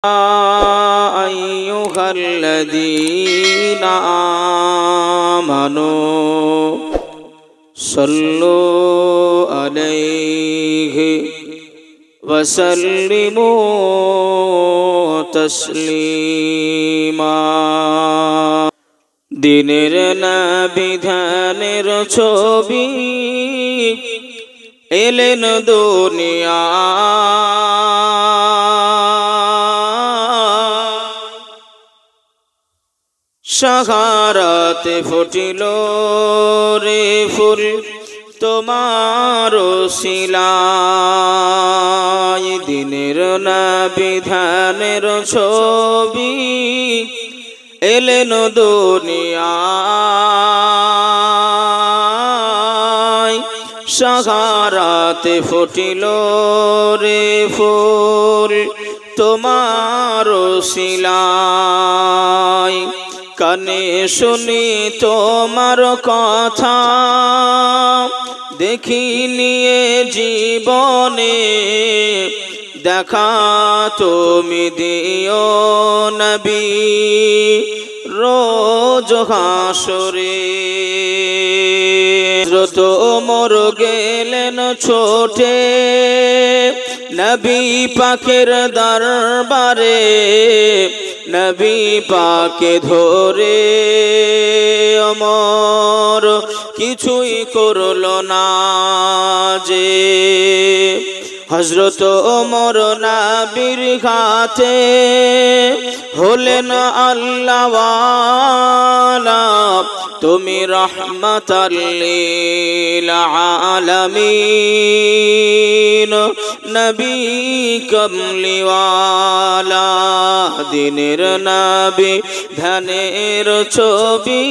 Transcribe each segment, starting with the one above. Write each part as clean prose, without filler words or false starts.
أيها الذين آمنوا صلوا عليه وسلموا تسليما দিনের না বিধানের ছবি এলেন দুনিয়া সাহারাতে ফুটিল রে ফুল তোমার শিলায় দিনের না বিধানের ছবি এলেন দুনিয়ায় সাহারাতে ফুটিল রে ফুল তোমার শিলায় কানে শুনি তোমার কথা দেখি নিয়ে জীবনে দেখা তুমি দিও নবী রোজ হাসরে হযরত ওমর গেলেন ছোটে নবী পাকের দরবারে নবী পাকে ধরে ওমর কিছুই করলো না যে হযরত ওমর নবীর হাতে হলেন আল্লাহওয়ালা তুমি রাহমাতাল লিল আলামিন নবী কমলিওয়ালা দিনের নবী ধানের ছবি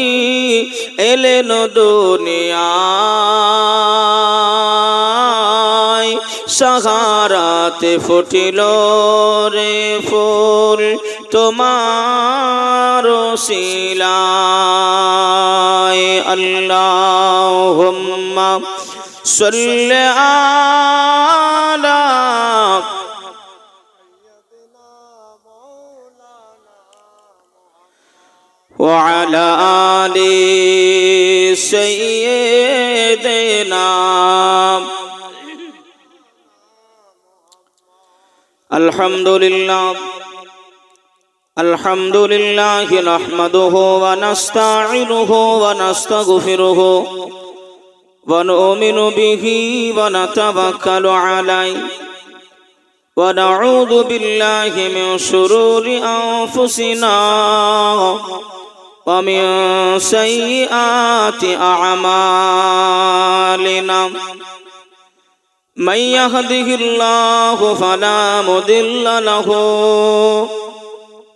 এলেন দুনিয়ায় সাহারাতে ফুটিল রে ফুল তোমার শিলায় আল্লাহুম্মা সাল্লি আলা ওয়া আলা আলি সাইয়্যিদিনা আলহামদুলিল্লাহ নাহমাদুহু ওয়া নাস্তাঈনুহু ওয়া নাস্তাগফিরুহু ওয়া নু'মিনু বিহি ওয়া নাতাওয়াক্কালু আলাইহি ওয়া নাউযু বিল্লাহি মিন শুরুরি আনফুসিনা ওয়া মিন সাইয়্যাতি আ'মালিনা من يهده الله فلا مضل له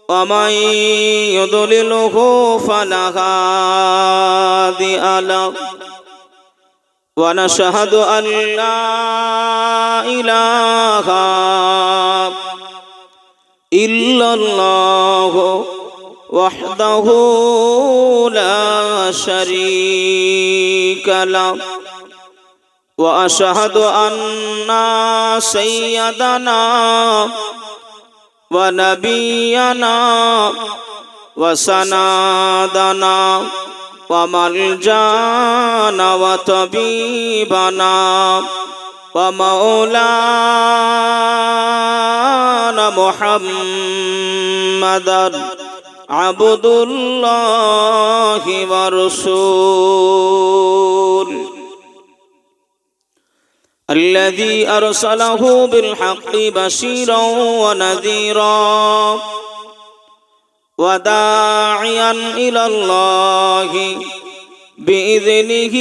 ومن يضلله فلا هادي له ونشهد أن لا إله إلا الله وحده لا شريك له وأشهد أن سيدنا ونبينا وسندنا وملجانا وطبيبنا ومولانا محمدا عبد الله ورسوله الذي أرسله بالحق بشيرا ونذيرا وداعيا إلى الله بإذنه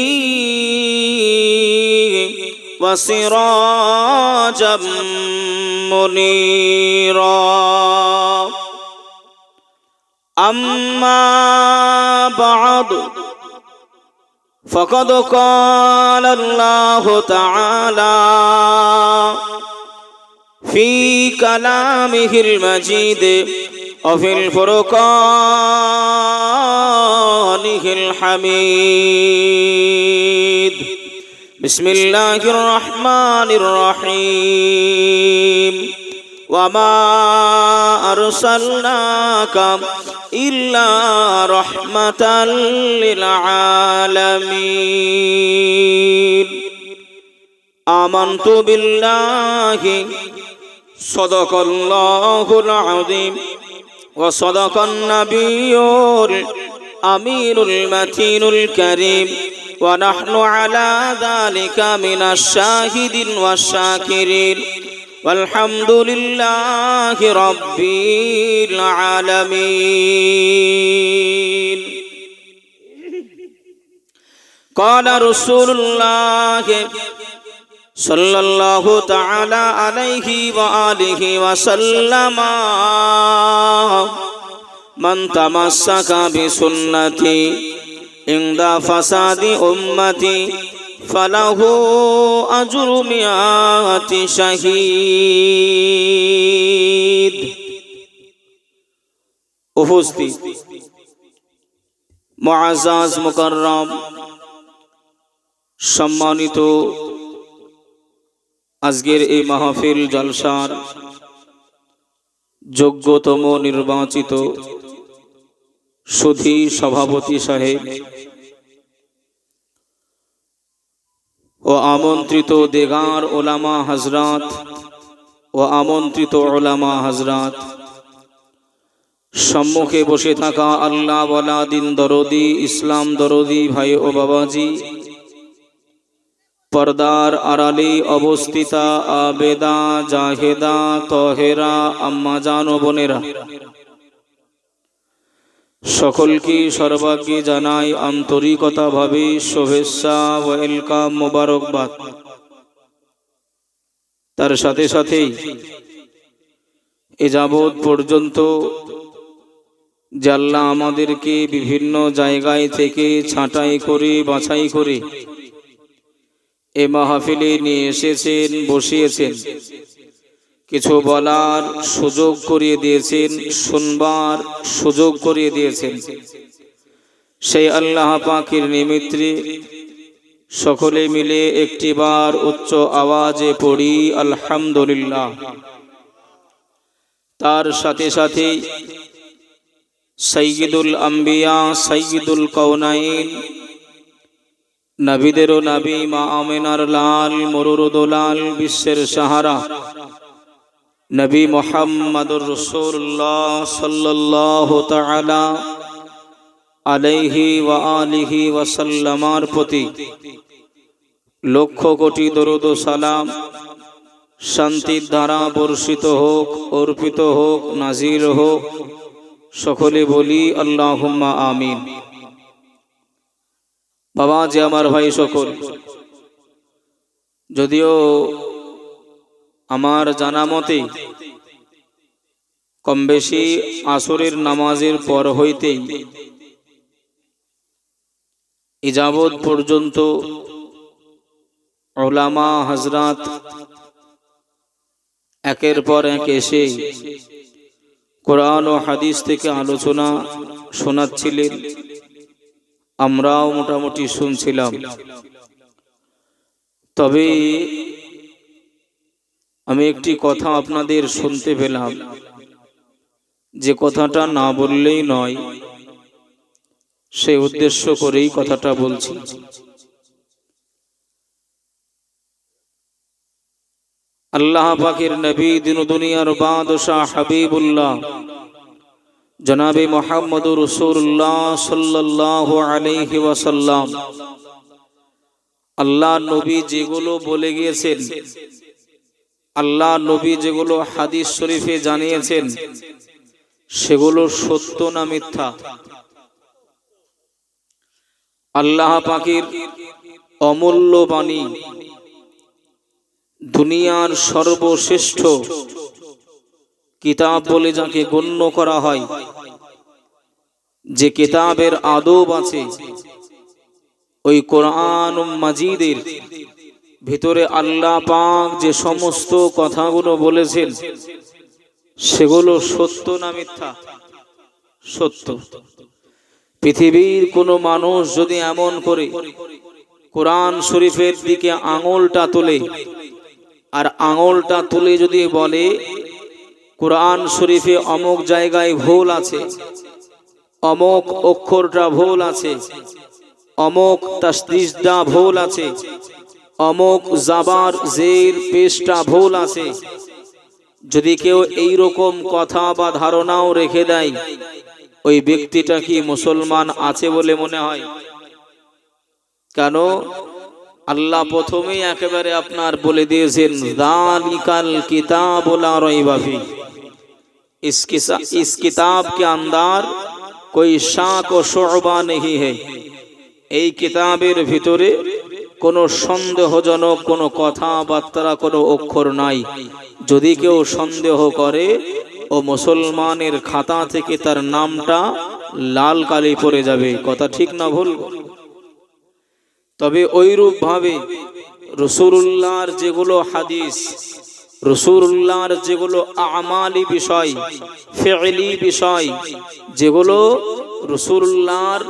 وسراجا منيرا أما بعد فقد قال الله تعالى في كلامه المجيد وفي الفرقانه الحميد بسم الله الرحمن الرحيم وما أرسلناك إلا رحمة للعالمين آمنت بالله صدق الله العظيم وصدق النبي الأمين المتين الكريم ونحن على ذلك من الشاهدين والشاكرين والحمد لله رب العالمين قال رسول الله صلى الله تعالى عليه وآله وسلم من تمسك بسنتي عند فساد أمتي فله أجر 100 شهيد উপস্থিত মুআজ্জাজ মুকাররম সম্মানিত আজকের এই মাহফিল জলসার যোগ্যতম নির্বাচিত সুধী সভাপতি সাহেব ও আমন্ত্রিত দেগার ওলামা হযরত ও আমন্ত্রিত ওলামা হযরত সম্মুখে বসে থাকা আল্লাহ ওয়ালা দিন দরদি ইসলাম দরদি ভাই ও বাবাজি पर्दार आड़ाले अवस्थिता आबेदा जाहेदा तहेरा आम्मा जान ओ बोनेरा सकलके सर्वाग्गे जानाई आंतरिकता भावे शुभेच्छा वेलकाम मुबारकबाद तार साथे साथेई ए जाबत पर्यन्त जे आल्लाह आमादेरके विभिन्न जायगाय थेके छाँटाई करे बाछाई करे ए महफिले निये एसेछेन बसिएछेन किछु बलार सुयोग करिए दिएछेन शुनबार सुयोग करिए दिएछेन सेई आल्लाह पाकेर निमित्ते सकले मिले एकटी बार उच्च आवाजे पड़ी आलहामदुलिल्लाह तार साथे साथे सय्यिदुल अम्बिया सय्यिदुल कौनाइन नबीदेरो नबी मा आमिनार लाल मुरुदुलाल विश्वेर सहारा नबी मुहम्मदुर रसूलुल्लाह सल्लल्लाहु ताआला आलैहि व आलिहि वसल्लमार प्रति लक्ष कोटी दरुद ओ सालाम शांतिर धारा बर्षित होक अर्पित होक नाजिल होक सकले बोली अल्लाहुम्मा आमीन। बाबा जे आमार भाई सकल यदिओ आमार जाना मते कम बेशी आसरेर नामाजेर पर हईतेई इजाबत पर्यन्त उलामा हजरत एकेर पर एक एसे कुरान और हादिस थेके आलोचना शोनाच्छिलेन আমরাও মোটামুটি শুনছিলাম। তবে আমি একটি কথা আপনাদের শুনতে পেলাম যে কথাটা না বললেই নয় সেই উদ্দেশ্য করেই কথাটা বলছি। আল্লাহ পাকের নবী দিন দুনিয়ার বাদশাহ হাবিবুল্লাহ जनाबे मुहम्मदुर रसूलुल्लाह सल्लल्लाहु अलैहि वसल्लम अल्लाह नबी जेगुलो बोले गिয়েছেন अल्लाह नबी जेगुलो हादिस शरीफे জানিয়েছেন সেগুলো সত্য না মিথ্যা আল্লাহ পাকের অমূল্য বাণী দুনিয়ার সর্বশ্রেষ্ঠ किताब बोले जाके गण्य करा हय जे किताबेर आदब आछे ओई कुरान माजिदेर भितरे आल्लाह पाक जे समस्त कथागुलो बोलेछेन सेगुलो सत्य ना मिथ्या सत्य। पृथिवीर कोनो मानुष यदि एमन करे कुरान शरीफेर दिके आंगुलटा तुले आर आंगुलटा तुले यदि बोले কোরআন শরীফে অমুক জায়গায় ভুল আছে, অমুক অক্ষরটা ভুল আছে, অমুক তাসদিদটা ভুল আছে, অমুক জাবার জের পেশটা ভুল আছে। যদি কেউ এই রকম কথা বা ধারণাও রেখে দেয়, ওই ব্যক্তিটা কি মুসলমান আছে বলে মনে হয়? কেন? আল্লাহ প্রথমেই একেবারে আপনার বলে দিয়েছেন, যালিকাল কিতাবু লা রাইবা ফি, इस किताब के अंदर कोई शाक ও শুবা नहीं है। এই কিতাবের ভিতরে কোনো সন্দেহজনক কোনো কথাবার্তা, কোনো অক্ষর নাই। যদি কেউ সন্দেহ করে, ও মুসলমানের খাতা থেকে তার নামটা লাল কালি পড়ে যাবে। কথা ঠিক না ভুল? তবে ওইরূপ ভাবে রাসূলুল্লাহর যেগুলো হাদিস, রাসূলুল্লাহর যেগুলো আমালি বিষয়, ফি'লি বিষয়, যেগুলো রাসূলুল্লাহর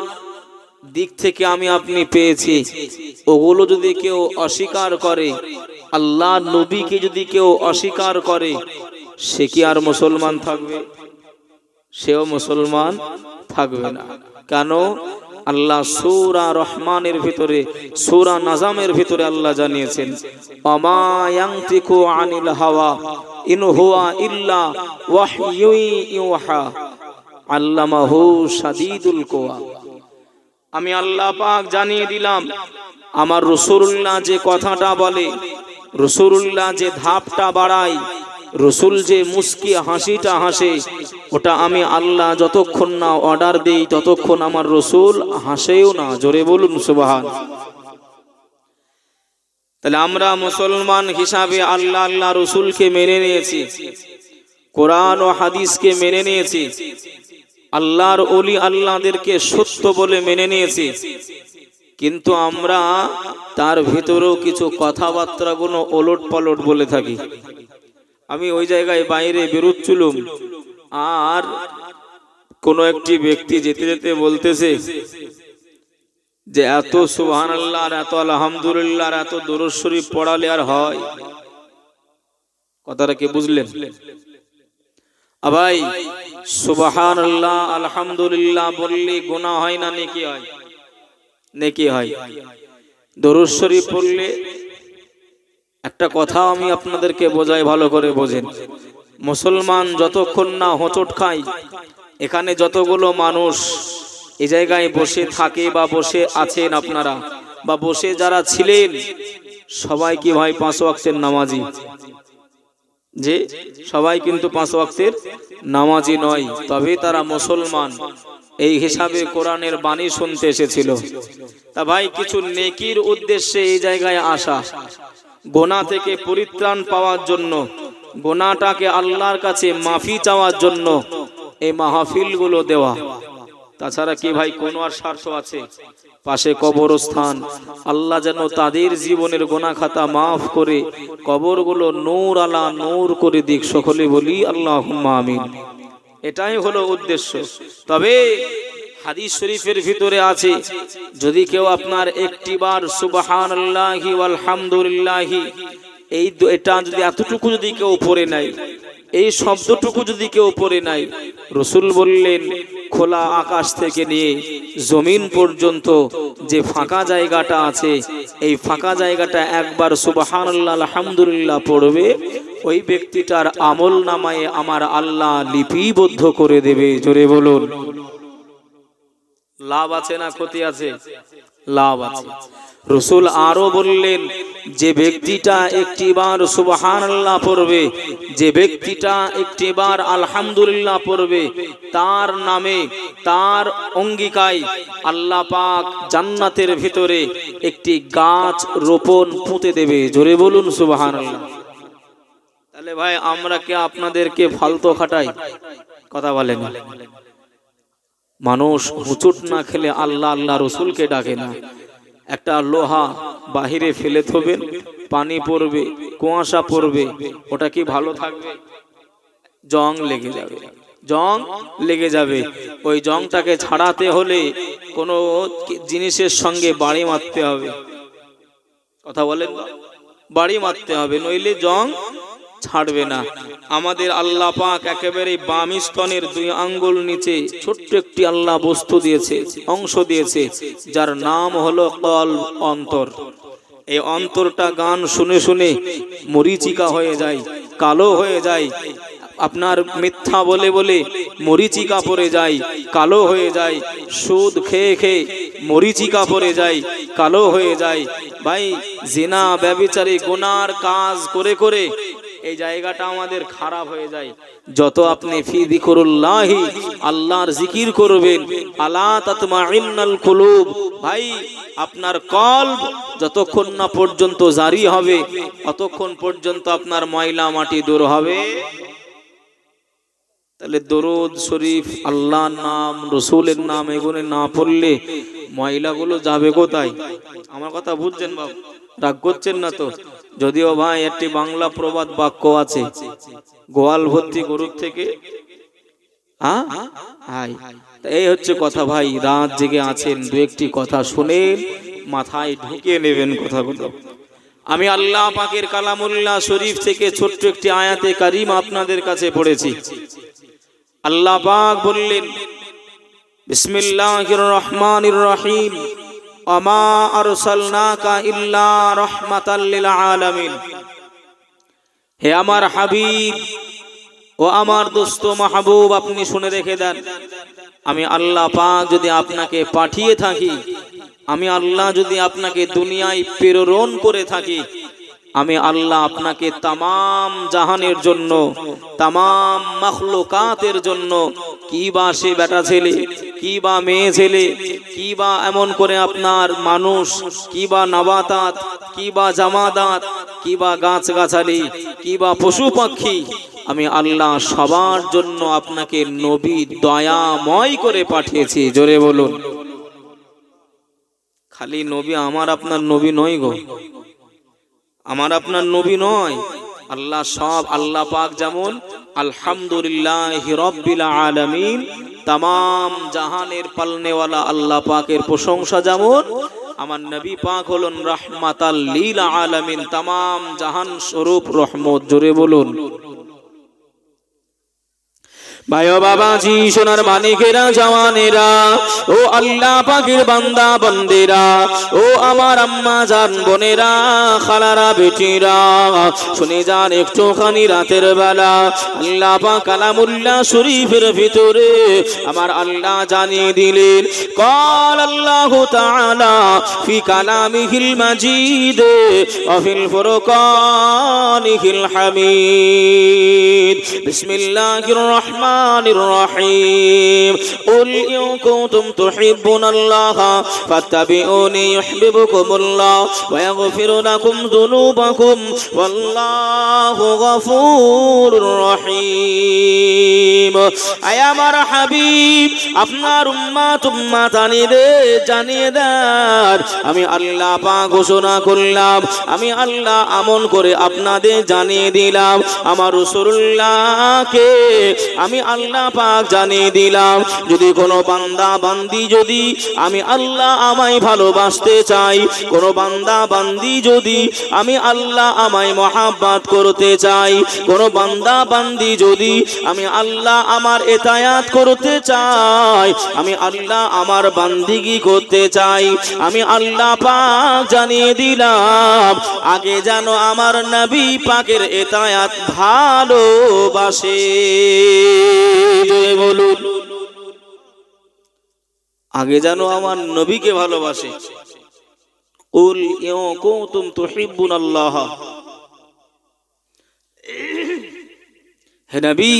দিক থেকে আমি আপনি পেয়েছি, ওগুলো যদি কেউ অস্বীকার করে, আল্লাহ নবীকে যদি কেউ অস্বীকার করে, সে কি আর মুসলমান থাকবে? সেও মুসলমান থাকবে না। কেন? আল্লাহ সূরা রহমানের ভিতরে, সূরা নাজামের ভিতরে আল্লাহ জানিয়েছেন, ওমা ইয়ানতিকু আনিল হাওয়া ইন হুয়া ইল্লা ওয়াহয়ুন ইউহা আল্লামাহু শাদীদুল কুওয়া। আমি আল্লাহ পাক জানিয়ে দিলাম, আমার রাসূলুল্লাহ যে কথাটা বলে, রাসূলুল্লাহ যে ধাপটা বাড়ায়, রাসূল যে মুস্কি হাসিটা হাসে, ওটা আমি আল্লাহ যতক্ষণ না অর্ডার দেই ততক্ষণ আমার রাসূল হাসেও না। জোরে বলুন সুবহান। তাহলে আমরা মুসলমান হিসাবে আল্লাহ আল্লাহ রাসূলকে মেনে নিয়েছি, কোরআন ও হাদিসকে মেনে নিয়েছি, আল্লাহর ওলি আল্লাহদেরকে সত্য বলে মেনে নিয়েছি। কিন্তু আমরা তার ভিতরেও কিছু কথাবার্তা গুলো ওলট পালট বলে থাকি। আমি ওই জায়গায় বাইরে বেরোচ্ছিলাম, আর কোন একটি ব্যক্তি যেতে যেতে বলতেছে যে এত সুবহানাল্লাহ আর এত আলহামদুলিল্লাহ আর এত দরুদ শরীফ পড়ালে আর হয়? কথাটা কি বুঝলেন? ভাই, সুবহানাল্লাহ আলহামদুলিল্লাহ বললে গুনাহ হয় না নেকি হয়? নেকি হয়। দরুদ শরীফ পড়লে একটা কথা আমি আপনাদেরকে বোঝাই, ভালো করে বোঝেন। মুসলমান যতক্ষণ না হোঁচট খায়, এখানে যতগুলো মানুষ এই জায়গায় বসে থাকে বা বসে আছেন আপনারা, বা বসে যারা ছিলেন, সবাই কি ভাই 5 ওয়াক্তের নামাজি? যে সবাই কিন্তু 5 ওয়াক্তের নামাজি নয়, তবে তারা মুসলমান। এই হিসাবে কোরআনের বাণী শুনতে এসেছিল। তা ভাই, কিছু নেকির উদ্দেশ্যে এই জায়গায় আসা, গুনাহ থেকে পরিত্রাণ পাওয়ার জন্য, গুনাহটাকে আল্লাহর কাছে মাফি চাওয়ার জন্য এই মাহফিলগুলো দেওয়া। তাছাড়া কি ভাই কোনো আর স্বার্থ আছে? পাশে কবরস্থান, আল্লাহ যেন তাদের জীবনের গুনাহ খাতা মাফ করে কবরগুলো নূর আলা নূর করে দিক। সকলে বলি আল্লাহুম্মা আমিন। এটাই হলো উদ্দেশ্য। তবে হাদিস শরীফের ভিতরে আছে, যদি কেউ আপনার একটিবার সুবহানাল্লাহি ওয়াল হামদুলিল্লাহি এটা যদি এতটুকু যদি কেউ পড়ে নাই, এই শব্দটুকু যদি কেউ পড়ে নাই, রাসূল বললেন খোলা আকাশ থেকে নিয়ে জমিন পর্যন্ত যে ফাঁকা জায়গাটা আছে, এই ফাঁকা জায়গাটা একবার সুবহানাল্লাহ আলহামদুলিল্লাহ পড়বে, ওই ব্যক্তিটার আমল নামায়ে আমার আল্লাহ লিপিবদ্ধ করে দেবে। জোরে বলুন। লাভ আছে না ক্ষতি আছে? লাভ আছে। রাসূল আরো বললেন, যে ব্যক্তিটা একটিবার সুবহানাল্লাহ পড়বে, যে ব্যক্তিটা একটিবার আলহামদুলিল্লাহ পড়বে, তার নামে, তার অঙ্গীকায় আল্লাহ পাক জান্নাতের ভিতরে একটি গাছ রোপণ পুঁতে দেবে। জোরে বলুন সুবহানাল্লাহ। তাহলে ভাই, আমরা কি আপনাদেরকে ফালতু খাটাই? কথা বলেন। মানুষ হুচুট না খেলে আল্লাহ আল্লাহ রাসূলকে ডাকে না। একটা লোহা বাহিরে ফেলে থবেন, পানি পড়বে, কুয়াশা পড়বে, ওটা কি ভালো থাকবে? জং লেগে যাবে, জং লেগে যাবে। ওই জংটাকে ছাড়াতে হলে কোনো জিনিসের সঙ্গে বাড়ি মারতে হবে। কথা বলেন, বাড়ি মারতে হবে, নইলে জং ছাড়বে না। আমাদের আল্লাহ পাক একেবারে বাম স্তনের 2 আঙ্গুল নিচে ছোট্ট একটি আল্লাহ বস্তু দিয়েছে, অংশ দিয়েছে, যার নাম হলো কলব, অন্তর। এই অন্তরটা গান শুনে শুনে মরিচিকা হয়ে যায়, কালো হয়ে যায়। আপনার মিথ্যা বলে বলে মরিচিকা পড়ে যায়, কালো হয়ে যায়। সুদ খেয়ে খেয়ে মরিচিকা পড়ে যায়, কালো হয়ে যায়। ভাই জিনা ব্যভিচারী গুনার কাজ করে করে এই জায়গাটা আমাদের খারাপ হয়ে যায়। যত আপনি ফি যিকরুল্লাহি, আল্লাহর জিকির করবেন, আলা তাতমাইন্নাল কুলুব, ভাই আপনার কলব যতক্ষণ না পর্যন্ত জারি হবে ততক্ষণ পর্যন্ত আপনার ময়লা মাটি দূর হবে। তাহলে দরুদ শরীফ, আল্লাহর নাম, রসুলের নাম এগুলো না পড়লে ময়লাগুলো যাবে কোথায়? আমার কথা বুঝছেন বাবু? রাগ করছেন না তো? যদিও ভাই একটি বাংলা প্রবাদ বাক্য আছে, গোয়াল ভর্তি গরুর থেকে এই হচ্ছে কথা। ভাই রাত জেগে আছেন, 2-1টি কথা শুনেন, মাথায় ঢুকিয়ে নেবেন কথাগুলো। আমি আল্লাহ পাকের কালামুল্লাহ শরীফ থেকে ছোট্ট একটি আয়াতে কারিমা আপনাদের কাছে পড়েছি। আল্লাহ পাক বললেন, বিসমিল্লাহির রহমানির রহিম, আমা আরসালনাকা ইল্লা রাহমাতাল লিল আলামিন। হে আমার হাবিব ও আমার দোস্ত মাহবুব, আপনি শুনে রেখে দেন, আমি আল্লাহ পাক যদি আপনাকে পাঠিয়ে থাকি, আমি আল্লাহ যদি আপনাকে দুনিয়ায় প্রেরণ করে থাকি, আমি আল্লাহ আপনাকে তামাম জাহানের জন্য, তামাম মাখলুকাতের জন্য, কি বা সে বেটা ছেলে, কি বা মেয়ে ছেলে, কি বা এমন করে আপনার মানুষ, কি বা নাবাতাত, কি বা জামাদাত, কি বা গাছগাছালি, কি বা পশু পাখি, আমি আল্লাহ সবার জন্য আপনাকে নবী দয়াময় করে পাঠিয়েছি। জোরে বলুন। খালি নবী আমার আপনার নবী নয় গো, আমার আপনার নবী নয়। আল্লাহ সব, আল্লাহ পাক যেমন আলহামদুলিল্লাহি রাব্বিল আলামিন, তামাম জাহানের পালনেওয়ালা আল্লাহ পাকের প্রশংসা যেমন, আমার নবী পাক হলেন রাহমাতাল লিল আলামিন, তামাম জাহান স্বরূপ রহমত। জোরে বলুন। ভাই ও বাবাজি, সোনার মানিকেরা, জওয়ানেরা, ও আল্লাহ পাকের বান্দা বান্দেরা, ও আমার আম্মা জান বোনেরা, খালারা, বেটিরা, শুনে যান একটুখানি রাতের বেলা আল্লাহ পাক কালামুল্লাহ শরীফের ভিতরে আমার আল্লাহ জানিয়ে দিলেন, قال الله تعالى في كلامه المجيد وفي الفرقانه الحميد بسم الله الرحمن الرحيم قل إن كنتم تحبون الله فاتبعوني يحببكم الله ويغفر لكم ذنوبكم والله غفور رحيم। আয় আমার হাবিব, আপনার উম্মত উম্মতানিদের জানিয়ে দেন, আমি আল্লাহ পাক ঘোষণা করলাম, আমি আল্লাহ আমন করে আপনাদের জানিয়ে দিলাম, আমার রাসূলুল্লাহকে আমি আল্লাহ পাক জানিয়ে দিলাম, যদি কোনো বান্দা বান্দি যদি আমি আল্লাহ আমায় ভালোবাসতে চাই, কোনো বান্দা বান্দি যদি আমি আল্লাহ আমায় মহাব্বত করতে চাই, কোনো বান্দা বান্দি যদি আমি আল্লাহ আমার ইতায়াত করতে চাই, আমি আল্লাহ আমার বান্দিগি করতে চাই, আমি আল্লাহ পাক জানিয়ে দিলাম, আগে যেন আমার নবী পাকের ইতায়াত ভালোবাসে। বলুন, আগে যেন আমার নবীকে ভালোবাসে। কুল ইন কুনতুম তুহিব্বুনাল্লাহ, হে নবী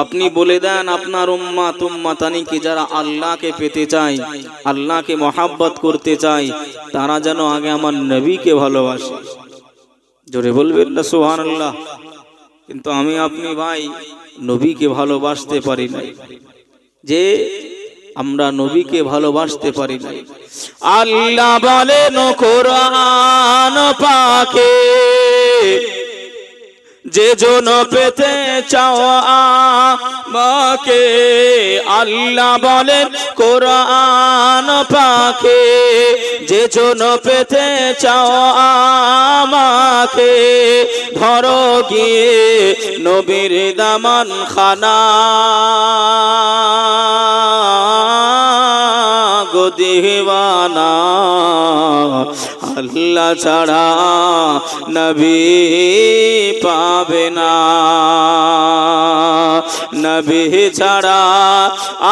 আপনি বলে দেন আপনার উম্মত উম্মতানিকে যারা আল্লাহকে পেতে চায়, আল্লাহকে মহাব্বত করতে চায়, তারা যেন আগে আমার নবীকে ভালোবাসে। জোরে বলবেন না সুবহানাল্লাহ। কিন্তু আমি আপনি ভাই নবীকে ভালোবাসতে পারি না, যে আমরা নবীকে ভালোবাসতে পারি না। আল্লাহ বলেন কোরআন পাকে, যে জন পেতে চাওয়া আমাকে আল্লাহ বলেন কোরআন পাকে, যে জন পেতে চাওয়া আমাকে ধরো গিয়ে নবীর দামান খানা গো দিওয়ানা, আল্লাহ ছাড়া নবী পাবে না, নবী ছাড়া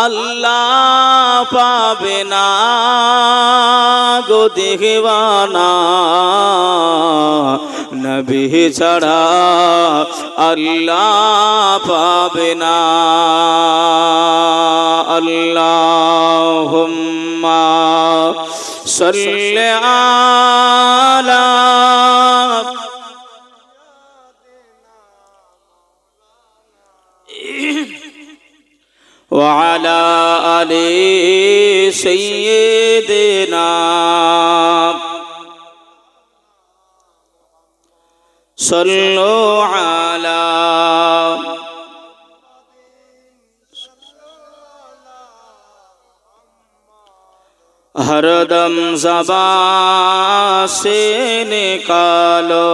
আল্লাহ পাবে না গো দিওয়ানা, নবী ছাড়া আল্লাহ পাবে না। আল্লাহুম্মা সাল্লি আলা ওয়া আলা আলি সাইয়্যিদিনা সাল্লু আলা हरदम ज़बान से निकालो,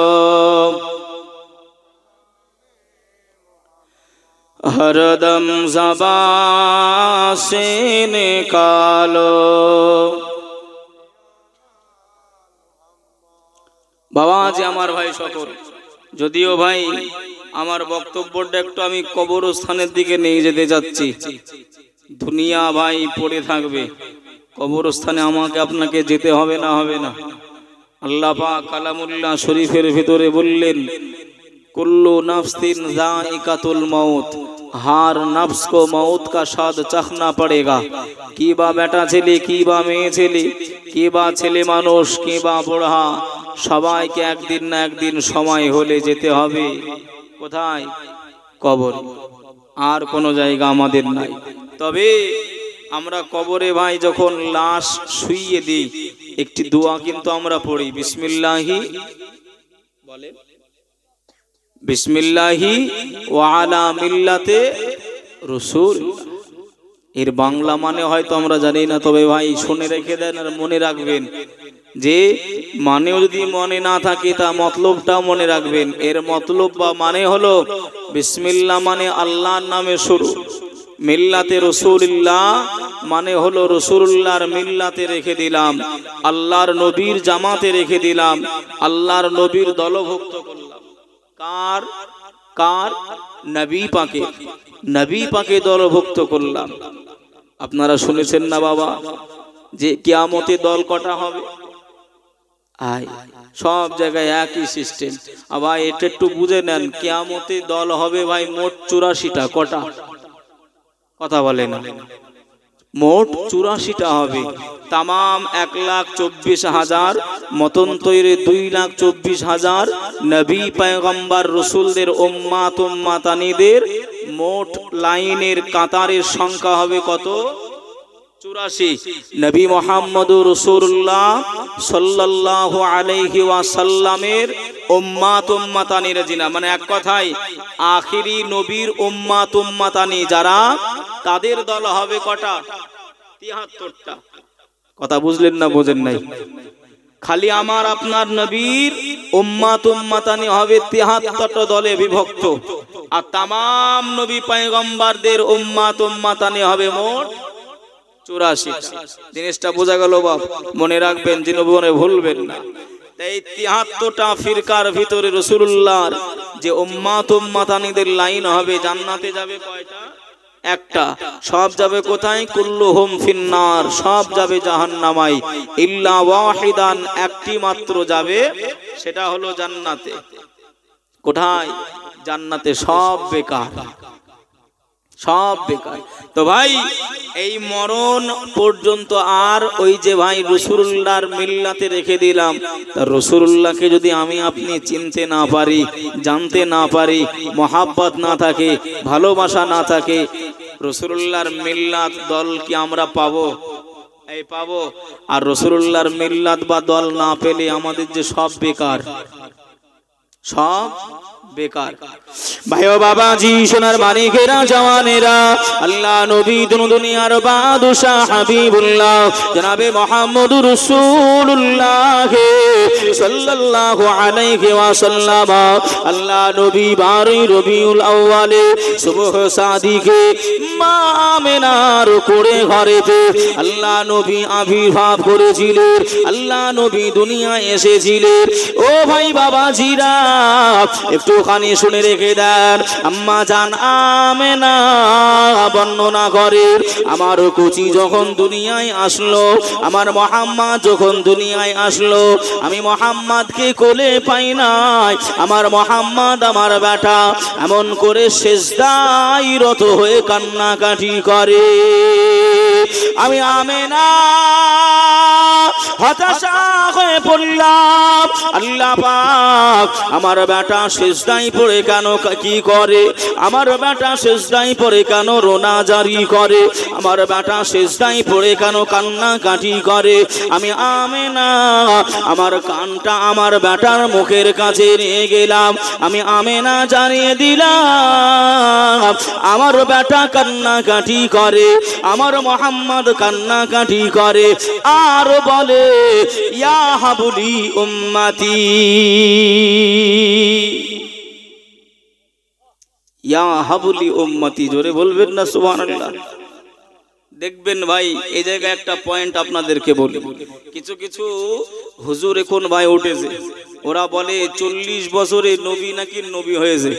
हरदम ज़बान से निकालो। बाबा जी আমার ভাই সকল, যদিও ভাই আমার বক্তব্যটা একটু আমি কবরস্থানের দিকে নিয়ে যেতে যাচ্ছি, দুনিয়া ভাই পড়ে থাকবে, কবরস্থানে আমাকে আপনাকে যেতে হবে না, হবে না। আল্লাহ পাক কালামুল্লাহ শরীফের ভিতরে বললেন कुल्लु नफ्सिन जाइकातुल मौत, हर नफ्स को मौत का स्वाद चखना पड़ेगा। की बा बेटा छेले, की बा मेये छेले, की बा छेले मानुष, की बा बुढ़ा, सबाइके एकदिन ना एकदिन समय होले जेते हबे। कोथाय? कबर। आर कोनो जायगा आमादेर नाई। तबे আমরা কবরে ভাই যখন লাশ শুইয়ে দিই একটি দোয়া কিন্তু আমরা পড়ি, বিসমিল্লাহি বলেন, বিসমিল্লাহি ওয়া আলা মিল্লাতে রাসূল। এর বাংলা মানে হয়তো আমরা জানি না, তবে ভাই শুনে রেখে দেন আর মনে রাখবেন, যে মানেও যদি মনে না থাকে তা মতলবটাও মনে রাখবেন। এর মতলব বা মানে হলো বিসমিল্লাহ মানে আল্লাহর নামে শুরু, মিল্লাতে রাসূলুল্লাহ মানে হলো রাসূলুল্লাহর মিল্লাতে রেখে দিলাম, আল্লাহর নবীর জামাতে রেখে দিলাম, আল্লাহর নবীর দলভুক্ত করলাম। কার কার? নবী পাকে, নবী পাকে দলভুক্ত করলাম। আপনারা শুনেছেন না বাবা যে কিয়ামতে দল কটা হবে? আয় সব জায়গায় একই সিস্টেম। আবার এটা একটু বুঝে নেন, কিয়ামতে দল হবে ভাই মোট 84টা। কটা? কথা বলে না, মোট 84টা হবে। তামাম 1,24,000 মতন তৈরি 2,24,000 নবী পয়গম্বর রসুলদের উম্মাত উম্মাতানিদের মোট লাইনের কাতারের সংখ্যা হবে কত? 84। নবী মুহাম্মদুর রাসূলুল্লাহ সাল্লাল্লাহু আলাইহি ওয়াসাল্লামের উম্মাত উম্মাতানির জিনা, মানে এক কথায় আখিরি নবীর উম্মাত উম্মাতানি যারা, তাদের দল হবে কটা? 73টা। কথা বুঝলেন না বোঝেন নাই? খালি আমার আপনার নবীর উম্মাত উম্মাতানি হবে 73টা দলে বিভক্ত, আর তামাম নবী পয়গম্বরদের উম্মাত উম্মাতানি হবে মোট 84টা। জিনিসটা বোঝা গেল বাপ? মনে রাখবেন, জীবনে ভুলবেন না। এই 73টা ফিরকার ভিতরে রাসূলুল্লাহর যে উম্মাত উম্মাতানিদের লাইন হবে, জান্নাতে যাবে কয়টা? একটা। সব যাবে কোথায়? কুল্লুহুম ফিন্নার, সব যাবে জাহান্নামায়, ইল্লা ওয়াহিদান, একটি মাত্র যাবে, সেটা হলো জান্নাতে। কোথায়? জান্নাতে। সব বেকার, সব বেকার। তো ভাই এই মরণ পর্যন্ত আর ওই যে ভাই রাসূলুল্লাহর মিল্লাতে রেখে দিলাম, রাসূলুল্লাহকে যদি আমি আপনি চিনতে না পারি, জানতে না পারি, মহাব্বত না থাকে, ভালোবাসা না থাকে, রাসূলুল্লাহর মিল্লাত দল কি আমরা পাবো? এই পাবো। আর রাসূলুল্লাহর মিল্লাত বা দল না পেলে আমাদের যে সব বেকার, সব বেকার। ভাইও বাবাজি সোনার মানিকেরা জওয়ানেরা, আল্লাহ নবী দুনিয়ার বাদশাহ হাবিবুল্লাহ জনাবে মুহাম্মদুর রাসূলুল্লাহ সাল্লাল্লাহু আলাইহি ওয়াসাল্লাম, আল্লাহ নবী 12 রবিউল আউয়ালে সুবহ সাদিকে মা আমিনার কোলে ঘরেতে আল্লাহ নবী আবির্ভাব করেছিলেন, আল্লাহ নবী দুনিয়ায় এসেছিলেন। ও ভাই বাবাজিরা একটুখানি শুনে রেখে দেন, আম্মা জান আমেনা বর্ণনা করে আমার কুচি যখন দুনিয়ায় আসলো, আমার মুহাম্মদ যখন দুনিয়ায় আসলো, আমি মুহাম্মদকে কোলে পাই নাই। আমার মুহাম্মদ আমার বেটা এমন করে সিজদায় রত হয়ে কান্নাকাটি করে। আমি আমেনা হতাশা হয়ে পড়লাম, আল্লাহ পাক আমার বেটা সিজদায় পড়ে কেন কি করে, আমার বেটা সিজদায় পড়ে কেন রোনা জারি করে, আমার বেটা সিজদায় পড়ে কেন কান্নাকাটি করে। আমি আমেনা আমার কানটা আমার বেটার মুখের কাছে নিয়ে গেলাম, আমি আমেনা জানিয়ে দিলাম আমার বেটা কান্নাকাটি করে, আমার মুহাম্মদ কান্নাকাটি করে, আর বলে ইয়া হাবলি উম্মতি, ইয়া হাবলি উম্মতি। জোরে বলবেন না সুবহানাল্লাহ। দেখবেন ভাই এই জায়গায় একটা পয়েন্ট আপনাদেরকে বলি, কিছু কিছু হুজুর এখন ভাই উঠেছে, ওরা বলে 40 বছরে নবী নাকি নবী হয়েছে।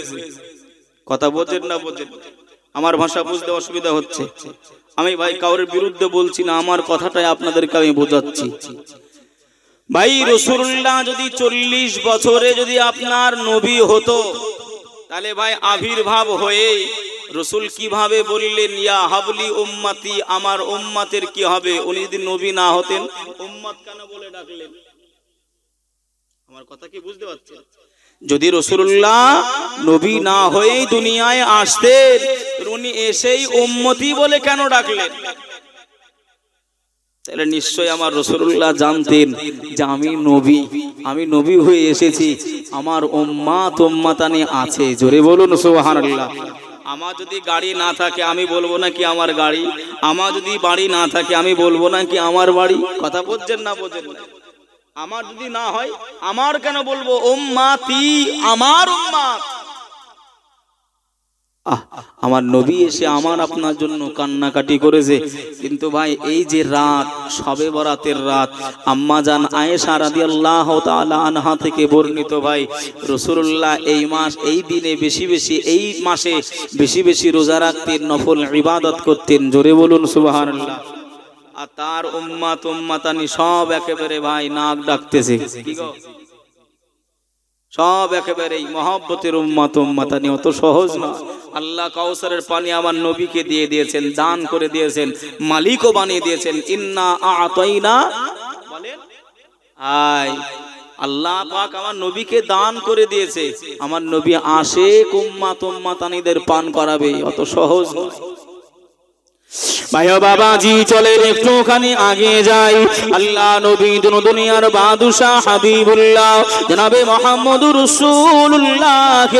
কথা বোঝেন না বোঝেন? আমার ভাষা বুঝতে অসুবিধা হচ্ছে। আমি ভাই কাউরের বিরুদ্ধে বলছি না, আমার কথাটাই আপনাদেরকে আমি বোঝাচ্ছি। ভাই রাসূলুল্লাহ যদি 40 বছরে যদি আপনার নবী হতো, তাহলে ভাই আবির্ভাব হয়ে রসুল কিভাবে বললেন ইয়া হাবলি উম্মতি, আমার উম্মতের কি হবে? উনি যদি নবী না হতেন উম্মত কেন বলে ডাকলেন? আমার কথা কি বুঝতে পারছেন? যদি রাসূলুল্লাহ নবী না হয়েই দুনিয়ায় আসতেন, উনি এসেই উম্মতি বলে কেন ডাকলেন? তাহলে নিশ্চয়ই আমার রাসূলুল্লাহ জানতেন যে আমি নবী হয়ে এসেছি, আমার উম্মাত উম্মাতানি আছে। জোরে বলুন সুবহানাল্লাহ। আমার যদি গাড়ি না থাকে আমি বলবো না কি আমার গাড়ি, আমার যদি বাড়ি না থাকে আমি বলবো না কি আমার বাড়ি। কথা বুঝছেন না বোঝেন না? আমার যদি না হয় আমার কেন বলবো উম্মাতি, আমার উম্মাত। আমার নবী এসে আমার আপনার জন্য কান্নাকাটি করেছে। কিন্তু ভাই এই যে রাত, শবে বরাতের রাত, আম্মা জান আয়েশা রাদিয়াল্লাহু তাআলা আনহা থেকে বর্ণিত, ভাই রাসূলুল্লাহ এই মাস এই দিনে বেশি বেশি, এই মাসে বেশি বেশি রোজা রাখতেন, নফল ইবাদত করতেন। জোরে বলুন সুবহানাল্লাহ। আর তার উম্মাত উম্মাতানি সব একেবারে ভাই নাক ডাকতেছে, কি গো? সব একেবারেই মহব্বতের উম্মাত উম্মাতানি, অত সহজ না। আল্লাহ কাউসারের পানি আমার নবীকে দিয়ে দিয়েছেন, দান করে দিয়েছেন, মালিকও বানিয়ে দিয়েছেন। ইন্না আতাইনা বলেন আয়, আল্লাহ পাক আমার নবীকে দান করে দিয়েছে। আমার নবী আসে উম্মাত উম্মাতানিদের পান করাবে, অত সহজ না। ভাই বাবাজি চলেন একটুখানি আগে যাই। আল্লাহ নবী দুনিয়ার বাদশাহ হাবিবুল্লাহ জনাবে মুহাম্মদুর রাসূলুল্লাহ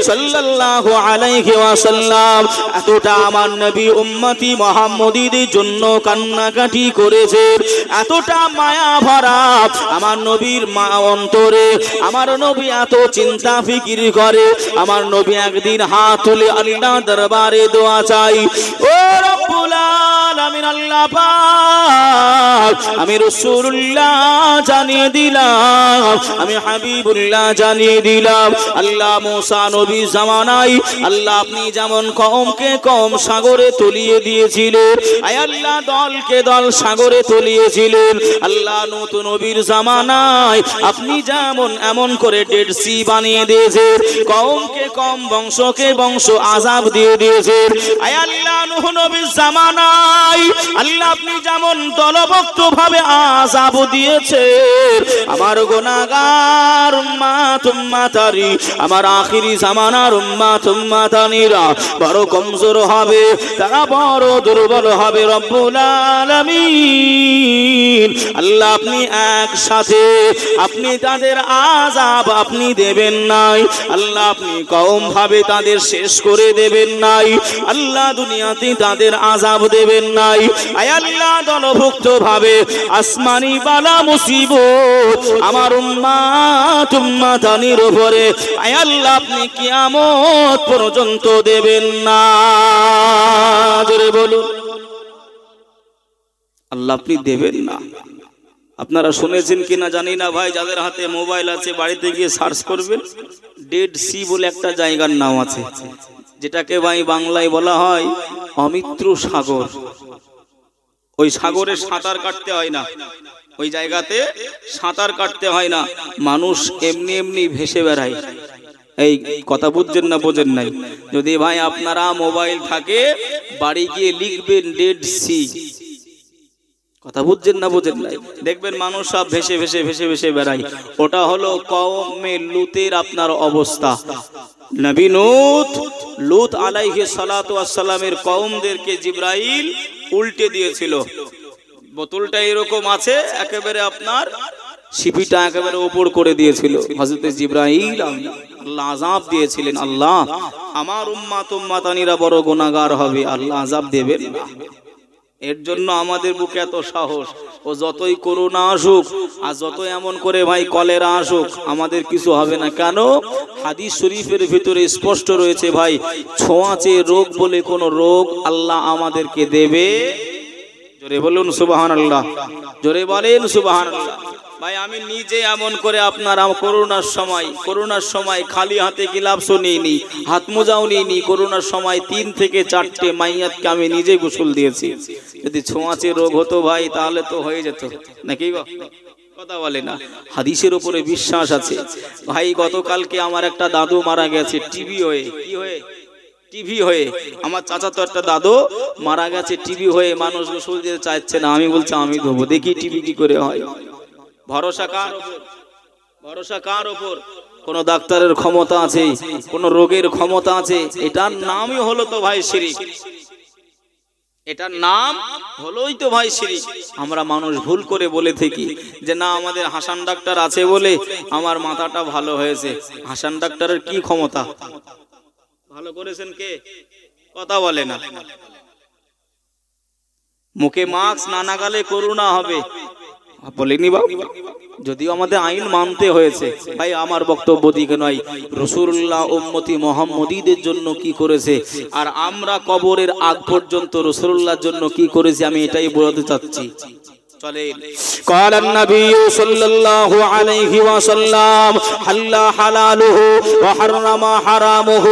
সাল্লাল্লাহু আলাইহি ওয়াসাল্লাম এতটা আমার নবী উম্মতি মুহাম্মদীদের জন্য কান্নাকাটি করেছে, এতটা মায়া ভরা আমার নবীর অন্তরে। আমার নবী এত চিন্তা ফিকির করে, আমার নবী একদিন হাত তুলে আল্লাহ দরবারে দোয়া চাই, ও রব্বুল আলামিন আল্লাহ পাক, আমি রাসূলুল্লাহ জানিয়ে দিলাম, আমি হাবিবুল্লাহ জানিয়ে দিলাম, আল্লাহ মুসা নবী জামানায় আল্লাহ আপনি যেমন কওমকে কওম সাগরে তলিয়ে দিয়েছিলেন, আয় আল্লাহ দলকে দল সাগরে তলিয়েছিলেন, আল্লাহ নূহ নবীর জামানায় আপনি যেমন এমন করে ডেড সি বানিয়ে দিয়েছেন, কওমকে কওম বংশকে বংশ আযাব দিয়ে দিয়েছেন। আয় আল্লাহ নূহ নবীর জামানায় আল্লাহ আপনি যেমন দলবদ্ধ ভাবে আযাব দিয়েছে আমার গুনাহগার উম্মাত উম্মাতারি, আমার আখিরি জামানার উম্মাত উম্মাতানিরা বড় কমজোর হবে, তারা বড় দুর্বল হবে। রব্বুল আলামিন আল্লাহ আপনি একসাথে আপনি তাদের আযাব আপনি দেবেন নাই আল্লাহ, আপনি কওম ভাবে তাদের শেষ করে দেবেন নাই আল্লাহ, দুনিয়াতে তাদের আযাব দেবেন নাই। আয় আল্লাহ দলভুক্ত ভাবে আসমানি বালা মুসিবত আমার উম্মাত উম্মাতানির উপরে আয় আল্লাহ আপনি কিয়ামত পর্যন্ত দেবেন না। জোরে বলুন আল্লাহ আপনি দেবেন না। আপনারা শুনেছেন কিনা জানি না ভাই, যাদের হাতে মোবাইল আছে বাড়িতে গিয়ে সার্চ করবেন, ডেড সি বলে একটা জায়গার নাম আছে, যেটাকে ভাই বাংলায় বলা হয় অমৃত সাগর। ওই সাগরে সাঁতার কাটতে হয় না, ওই জায়গাতে সাঁতার কাটতে হয় না, মানুষ এমনি এমনি ভেসে বেড়ায়। এই কথা বুঝছেন না বোঝেন নাই? যদি ভাই আপনারা মোবাইল থাকে বাড়ি গিয়ে লিখবেন ডেড সি, কথা বুঝছেন না বোঝেন নাই, দেখবেন মানুষ সব ভেসে ভেসে ভেসে ভেসে বেড়ায়। ওটা হলো কওমে লুতের আপনার অবস্থা। নবী লুত আলাইহিস সালাতু ওয়াস সালামের কওমদেরকে জিবরাইল উল্টে দিয়েছিল। বোতলটা এরকম আছে, একেবারে আপনার শিপিটা একেবারে উপর করে দিয়েছিল। হযরত জিবরাইল আল্লাহ আযাব দিয়েছিলেন, আল্লাহ আমার উম্মাত উম্মাতানিরা বড় গুনাহগার হবে, আল্লাহ আযাব দেবেন না। এর জন্য আমাদের বুকে এত সাহস। ও যতই করোনা আসুক আর যত এমন করে ভাই কলেরা আসুক, আমাদের কিছু হবে না। কেন? হাদিস শরীফের ভিতরে স্পষ্ট রয়েছে ভাই, ছোঁয়াচে রোগ বলে কোন রোগ আল্লাহ আমাদেরকে দেবে। জোরে বলুন সুবহানাল্লাহ, জোরে বলেন সুবহানাল্লাহ। ভাই আমি নিজে এমন করে আপনার করোনার সময় খালি হাতে গ্লাভসও নিইনি, হাত মোজাও নিইনি। করোনার সময় 3 থেকে 4টে মাইয়াতকে আমি নিজে গোসল দিয়েছি। যদি ছোঁয়াচে রোগ হতো ভাই তাহলে তো হয়ে যেত নাকি? কথা বলে না, হাদিসের উপরে বিশ্বাস আছে ভাই। গতকালকে আমার একটা দাদু মারা গেছে টিবি হয়ে। কি হয়ে? টিভি হয়ে। আমার চাচা তো একটা দাদু মারা গেছে টিবি হয়ে। মানুষ গোসল দিতে চাইছে না, আমি বলছি আমি দেবো, দেখি টিবি কি করে হয়। ভরসা কার উপর? ভরসা কার উপর? কোন ডাক্তারের ক্ষমতা আছে? কোন রোগের ক্ষমতা আছে? এটার নামই হলো তো ভাই শিরক। এটার নাম হলোই তো ভাই শিরক। আমরা মানুষ ভুল করে বলে থাকি যে না আমাদের হাসান ডাক্তার আছে বলে আমার মাথাটা ভালো হয়েছে। হাসান ডাক্তারের কি ক্ষমতা? ভালো করেছেন কে? কথা বলে না। মুখে মাস্ক না লাগালে করোনা হবে বলেনি বাবা। যদিও আমাদের আইন মানতে হয়েছে ভাই, আমার বক্তব্য দিকে নয়। রাসূলুল্লাহ উম্মতি মুহাম্মদীদের জন্য কি করেছে আর আমরা কবরের আগ পর্যন্ত রাসূলুল্লাহর জন্য কি করেছি আমি এটাই বলতে চাচ্ছি। চলেন। قال النبي صلى الله عليه وسلم حل حلاله وحرم حرامه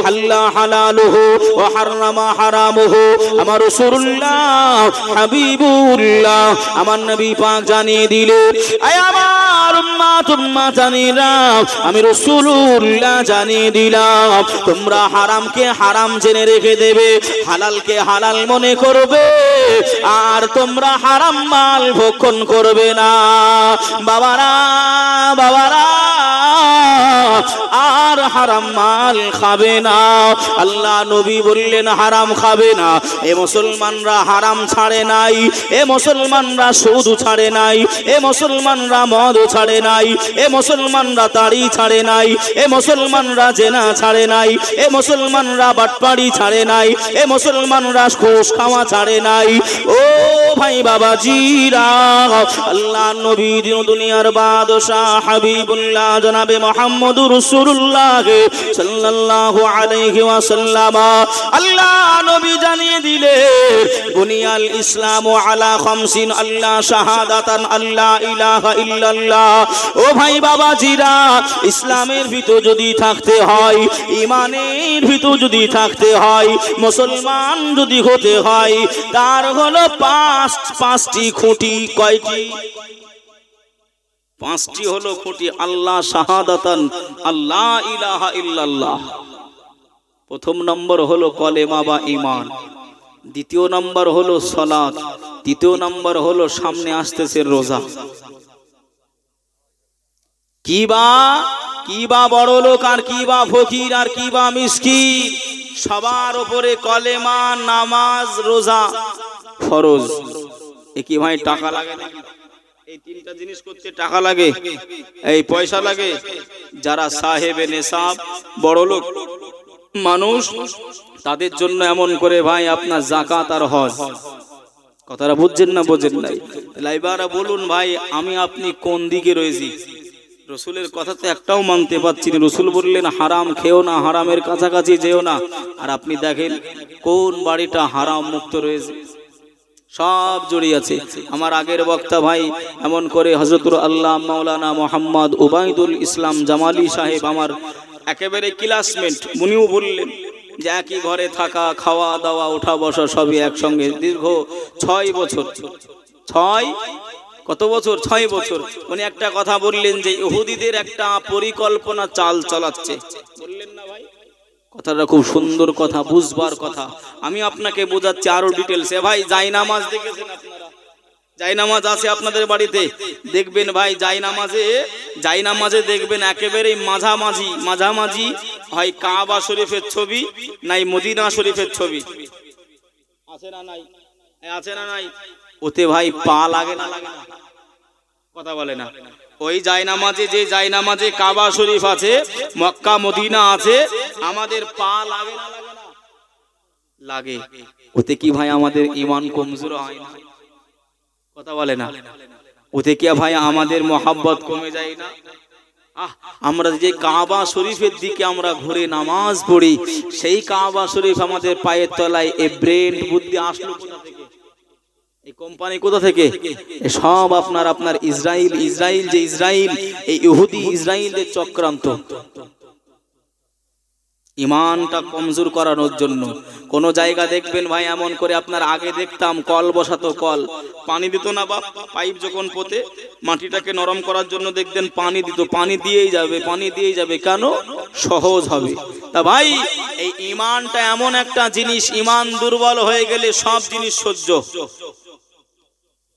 حل حلاله وحرم حرامه। আমার রাসূলুল্লাহ হাবিবুল্লাহ আমার নবী পাক জানিয়ে দিলেন, আয় আমার উম্মাত উম্মাতানিরা আমি রাসূলুল্লাহ জানিয়ে দিলাম, তোমরা হারামকে হারাম জেনে রেখে দেবে, হালালকে হালাল মনে করবে, আর তোমরা হারাম মাল ভক্ষণ করবে না। বাবারা বাবারা আর হারাম মাল খাবে না। আল্লাহ নবী বললেন হারাম খাবে না। এ মুসলমানরা হারাম ছাড়ে নাই, এ মুসলমানরা সুদ ছাড়ে নাই, এ মুসলমানরা মদ ছাড়ে নাই, এ মুসলমানরা তাড়ি ছাড়ে নাই, এ মুসলমানরা জেনা ছাড়ে নাই, এ মুসলমানরা বাটপাড়ি ছাড়ে নাই, এ মুসলমানরা ঘুষ খাওয়া ছাড়ে নাই। ও ভাই বাবাজিরা, আল্লাহ নবী দুনিয়ার বাদশাহ হাবিবুল্লাহ জনাবে মুহাম্মদুর রাসূলুল্লাহ সাল্লাল্লাহু আলাইহি ওয়াসাল্লাম আল্লাহ নবী জানিয়ে দিলেন, বুনিয়াল ইসলামু আলা খামসিন আল্লাহ শাহাদাতান আল্লা ইলাহা ইল্লাল্লাহ। ও ভাই বাবাজিরা, ইসলামের ভিতর যদি থাকতে হয়, ঈমানের ভিতর যদি থাকতে হয়, মুসলমান যদি হতে হয়, তার হলো পাঁচটি খুঁটি। কয়টি? 5টি হলো খুঁটি। আল্লাহ শাহাদাতান আল্লা ইলাহা ইল্লাল্লাহ। প্রথম নম্বর হলো কলেমা বা ঈমান। দ্বিতীয় নাম্বার হলো সালাত, তৃতীয় নাম্বার হলো সামনে আসতেছে রোজা। কিবা বড় লোক আর কিবা ফকির আর কিবা মিসকিন, সবার উপরে কলেমা, নামাজ, রোজা ফরজ। এ কি ভাই টাকা লাগে নাকি? এই তিনটা জিনিস করতে টাকা লাগে, এই পয়সা লাগে। যারা সাহেবে নেশাব, বড় লোক মানুষ, তাদের জন্য এমন করে ভাই আপনার যাকাত আর হজ। কথাটা বুঝছেন না? বোঝেন নাই? লাইবারা বলুন ভাই, আমি আপনি কোন দিকে রয়েছি? রসুলের কথা তো একটাও মানতে পারছি না। রসুল বললেন হারাম খেও না, হারামের কাছাকাছি যেও না, আর আপনি দেখেন কোন বাড়িটা হারাম মুক্ত রয়েছে, সব জড়িয়ে আছে। আমার আগের বক্তা ভাই এমন করে হযরতুল আল্লাহ মাওলানা মোহাম্মদ উবাইদুল ইসলাম জামালি সাহেব, আমার একেবারে ক্লাসমেট, উনিও বললেন যে একই ঘরে থাকা, খাওয়া দাওয়া, ওঠা বসা সবই একসঙ্গে, দীর্ঘ 6 বছর। 6 বছর। উনি একটা কথা বললেন যে ইহুদিদের একটা পরিকল্পনা চাল চালাচ্ছে। বললেন না ভাই? কথাটা খুব সুন্দর কথা, বুঝবার কথা। আমি আপনাকে বোঝাচ্ছি আরো ডিটেলসে। ভাই জায়নামাজ দেখেছেন আপনারা? জায়নামাজ আছে আপনাদের বাড়িতে? দেখবেন ভাই জায়নামাজে দেখবেন একেবারে মাঝামাঝি হয় কাবা শরীফের ছবি, নাই মদিনা শরীফের ছবি। আছে না নাই? আছে না নাই? ওতে ভাই পা লাগে না? লাগে না? কথা বলে না? ওই জায়নামাজে কাবা শরীফ আছে, মক্কা মদিনা আছে, আমাদের পা লাগে না? লাগে না? লাগে। ওতে কি ভাই আমাদের ঈমান কমজোর হয় না? কথা বলে না? ওতে কি ভাই আমাদের মহব্বত কমে যায় না? আমরা যে কাবা শরীফের দিকে আমরা ঘুরে নামাজ পড়ি, সেই কাবা শরীফ আমাদের পায়ের তলায়। এই ব্রেন বুদ্ধি আসলো কোথা থেকে? এই কোম্পানি কোথা থেকে? সব আপনার ইসরায়েল এই ইহুদি ইসরায়েলের চক্রান্ত। ইমানটা কমজোর করানোর জন্য। কোন জায়গা দেখবেন ভাই এমন করে, আপনার আগে দেখতাম কল বসাতো, কল পানি দিত না বাপ, পাইপ যখন পোতে মাটিটাকে নরম করার জন্য দেখতেন পানি দিত, পানি দিয়েই যাবে। কেন? সহজ হবে। তা ভাই এই ইমানটা এমন একটা জিনিস, ইমান দুর্বল হয়ে গেলে সব জিনিস সহ্য।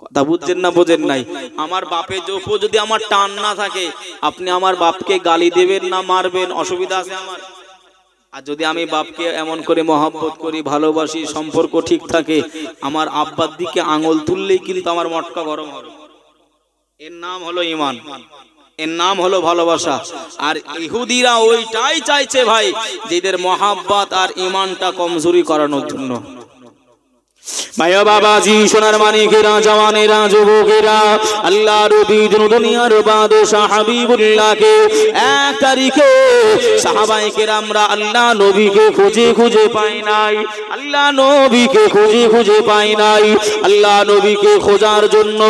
কথা বুঝছেন না? বোঝেন নাই? আমার বাপের উপর যদি আমার টান না থাকে, আপনি আমার বাপকে গালি দেবেন না মারবেন, অসুবিধা আছে আমার? আর যদি আমি বাপকে এমন করে মহব্বত করি, ভালোবাসি, সম্পর্ক ঠিক থাকে, আমার আব্বার দিকে আঙুল তুললেই কিন্তু আমার মটকা গরম হবে। এর নাম হলো ঈমান, এর নাম হলো ভালোবাসা। আর ইহুদিরা ওইটাই চাইছে ভাই, যেদের মহব্বত আর ঈমানটা কমজোরি করানোর জন্য। মায়া বাবাজি, সোনার মানিকেরা, জওয়ানেরা, যুবকেরা, আল্লাহ নবী দুনিয়ার বাদশা হাবিবুল্লাহকে 1 তারিখে সাহাবায়ে কেরামরা আল্লাহ নবীকে খুঁজে পায় নাই। আল্লাহ নবীকে খোঁজার জন্য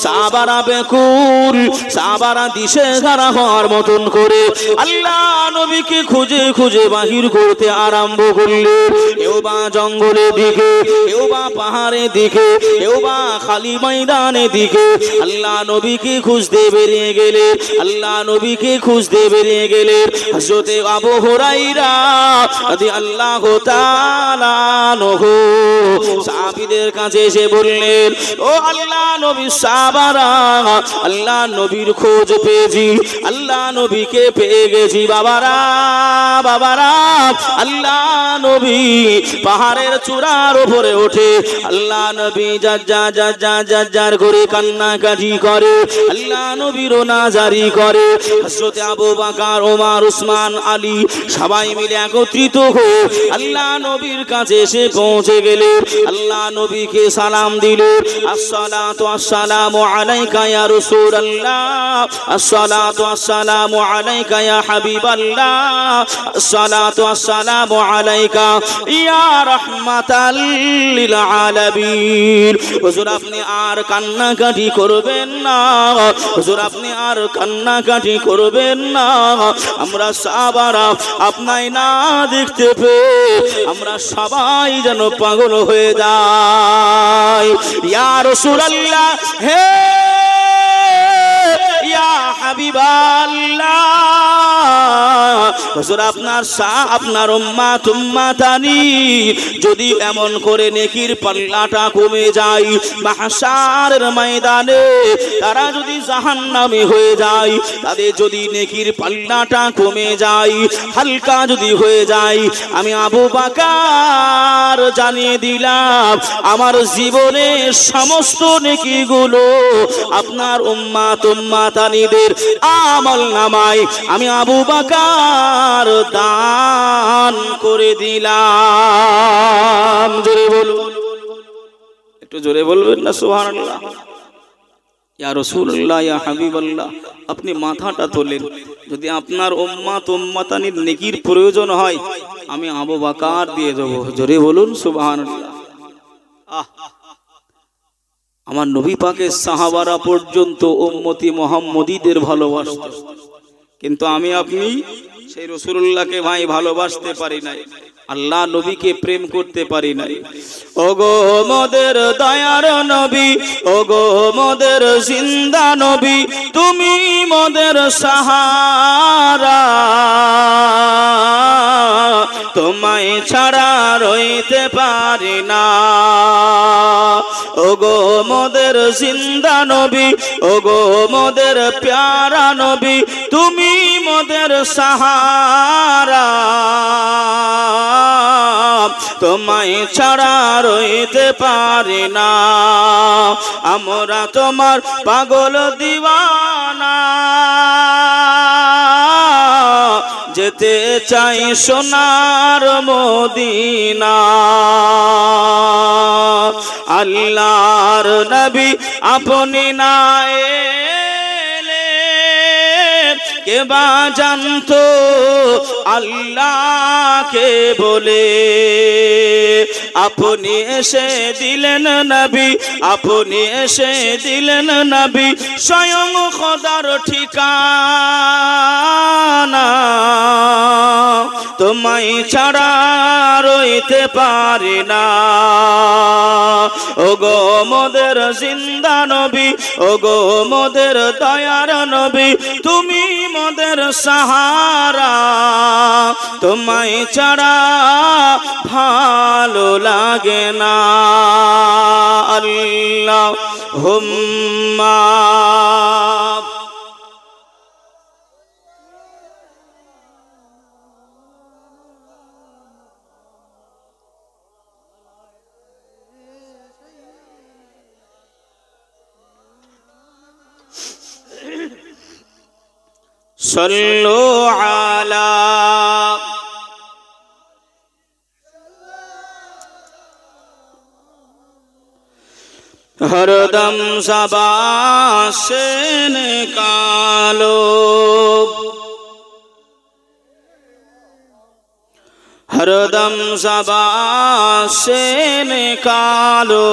সাহাবারা বেকুল, সাহাবারা দিশেহারা হওয়ার মতন করে আল্লাহ নবীকে খুঁজে বাহির করতে আরম্ভ করলেন। কেউ বা জঙ্গলের দিকে, কেউ বা পাহাড়ের দিকে, কেউ বা খালি ময়দানের দিকে আল্লাহ নবীকে খুঁজতে বেরিয়ে গেলেন। হযরত আবু হুরায়রা রাদিয়াল্লাহু তাআলা আনহু সাহাবীদের কাছে এসে বললেন, ও আল্লাহ নবী সাহাবারা, আল্লাহ নবীর খোঁজ পেয়েছি, আল্লাহ নবীকে পেয়ে গেছি। বাবারা আল্লাহ নবী পাহাড়ের চূড়ার উপরে ওঠে, আল্লাহ নবী যার করে কান্নাকাটি করে, আল্লাহ নবী রোনাজারি করে। হযরত আবু বকর, ওমর, উসমান, আলী সবাই মিলে একত্রিত হয়ে আল্লাহ নবীর কাছে এসে পৌঁছে গেলেন। আল্লাহ নবীকে সালাম দিলেন, আসসালাতু আসসালামু আলাইকা ইয়া রাসূলুল্লাহ, আসসালাতু আসসালামু আলাইকা ইয়া হাবিবাল্লাহ, আসসালাতু আসসালামু আলাইকা ইয়া রাহমাতাল লিল আলামিন। হুজুর আপনি আর কান্নাকাটি করবেন না, হুজুর আপনি আর কান্নাকাটি করবেন না। আমরা সাহাবারা আপনাই না দেখতে পেয়ে আমরা সবাই যেন পাগল হয়ে যাই। ইয়া রাসূলুল্লাহ, হে ইয়া হাবিবাল্লাহ, হুজুর আপনার উম্মাতানি যদি এমন করে নেকির পাল্লাটা কমে যায়, মাহশারের ময়দানে তারা যদি জাহান্নামে হয়ে যায়, তাদের যদি নেকির পাল্লাটা কমে যায়, হালকা যদি হয়ে যায়, আমি আবু বকর জানিয়ে দিলাম আমার জীবনের সমস্ত নেকিগুলো আপনার উম্মাতানিদের আমল নামায় আমি আবু বকর দান করে দিলাম। জোরে বলুন, একটু জোরে বলবেন না সুবহানাল্লাহ। ইয়া রাসূলুল্লাহ, ইয়া হাবিবাল্লাহ, আপনি মাথাটা তোলেন। যদি আপনার উম্মাতানির নেকির প্রয়োজন হয় আমি আবু বকর দিয়ে দেব। জোরে বলুন সুবহানাল্লাহ। আমার নবী পাকের সাহাবারা পর্যন্ত উম্মতি মুহাম্মদীদের ভালোবাসত, কিন্তু আমি আপনি সেই রাসূলুল্লাহকে ভাই ভালোবাসতে পারি নাই, আল্লাহ নবীকে প্রেম করতে পারি নাই। ওগো মোদের দয়ার নবী, ওগো মোদের জিন্দা নবী, তুমি মোদের সাহারা, তোমায় ছাড়া রইতে পারি না। ওগো মোদের জিন্দা নবী, ওগো মোদের প্যারা নবী, তুমি মোদের সাহারা, তোমায় ছাড়া রইতে পারি না। আমরা তোমার পাগল দিওয়ানা, যেতে চাই সোনার মদিনা। আল্লাহর নবী আপনি না এলে কে বা জানতো আল্লাহকে বলে। আপনি এসে দিলেন নবী, আপনি এসে দিলেন নবী, স্বয়ং খোদার ঠিকানা, তোমায় ছাড়া রইতে পারি না। ওগো মোদের জিন্দা নবী, ওগো মোদের দয়ার নবী, তুমি মোদের সাহারা, তোমায় ছাড়া ভালো লাগে না। আল্লাহুম্মা सल्लु अला हरदम ज़बां से निकालो, हरदम ज़बां से निकालो।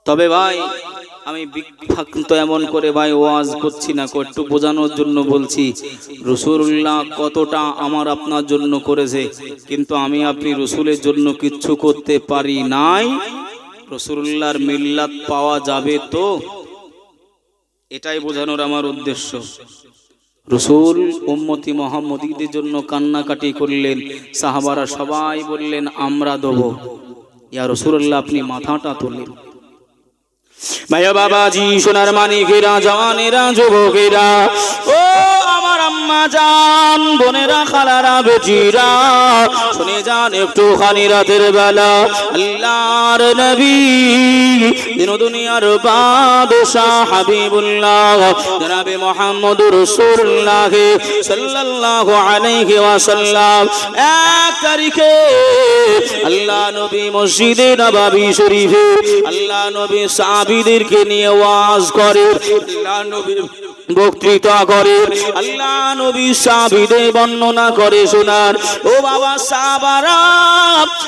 তবে ভাই আমি বিখ্যাত এমন করে ভাই ওয়াজ করছি না, একটু বোঝানোর জন্য বলছি। রাসূলুল্লাহ কতটা আমার আপনার জন্য করেছে, কিন্তু আমি আপনি রাসূলের জন্য কিচ্ছু করতে পারি নাই। রাসূলুল্লাহর মিল্লাত পাওয়া যাবে তো, এটাই বোঝানোর আমার উদ্দেশ্য। রাসূল উম্মতি মুহাম্মদীদের জন্য কান্নাকাটি করলেন, সাহাবারা সবাই বললেন আমরা দেব। ইয়া রাসূলুল্লাহ আপনি মাথাটা তোলেন। মায়া বাবাজি, সোনার মানিকেরা, জওয়ানেরা, যুবকেরা, ও আমার আম্মা জান, বোনেরা, খালারা, বেটিরা, শুনে যান একটুখানি রাতের বেলা আল্লাহর নবী দিন দুনিয়ার বাদশাহ হাবিবুল্লাহ জনাবে মুহাম্মদুর রাসূলুল্লাহ সাল্লাল্লাহু আলাইহি ওয়াসাল্লাম 1 তারিখে আল্লাহ নবী মসজিদে নববী শরীফে আল্লাহ নবী সাহাবীদেরকে নিয়ে ওয়াজ করে, আল্লাহ নবী বক্তৃতা করে, আল্লাহ নবী সাহাবীদের বর্ণনা করে শোনার। ও বাবা সাহাবারা,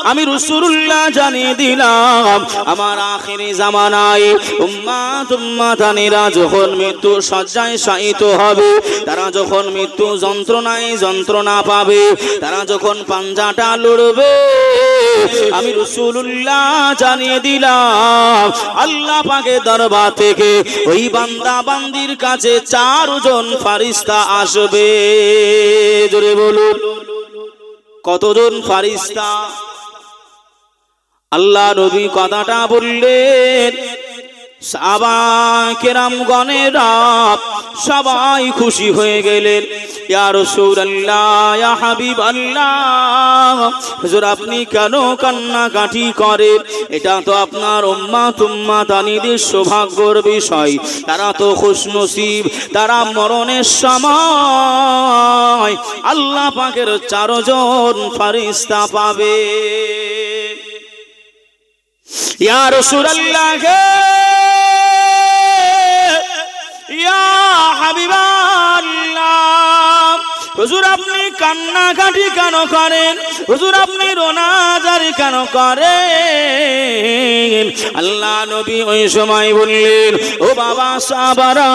আমি রাসূলুল্লাহ জানিয়ে দিলাম আমার আখিরি জামানায় উম্মাতানিরা যখন মৃত্যু শয্যায় শায়িত হবে, তারা যখন মৃত্যু যন্ত্রণায় যন্ত্রণা পাবে, তারা যখন পাঞ্জাটা লড়বে, আমি রাসূলুল্লাহ জানিয়ে দিলাম আল্লাহ পাকের দরবার থেকে ওই বান্দা বান্দির কাছে 4 জন ফেরেশতা আসবে। জোরে বলুন কতজন ফেরেশতা? আল্লাহ নবী কথাটা বললেন, সাহাবা কেরামগণেরা সবাই খুশি হয়ে গেলেন। ইয়া রাসূলুল্লাহ, ইয়া হাবিবাল্লাহ, হুজুর আপনি কেন কান্নাকাটি করেন? এটা তো আপনার উম্মাতানিদের সৌভাগ্যের বিষয়। তারা তো খুশনসিব, তারা মরণের সময় আল্লাহ পাকের 4 জন ফেরেশতা পাবে। ইয়া রাসূলুল্লাহ, ইয়া হাবিবাল্লাহ, হুজুর আপনি কান্নাকাটি কেন করেন? হুজুর আপনি রোনাজারি কেন করেন? আল্লাহ নবী ওই সময় বললেন, ও বাবা সাহাবারা,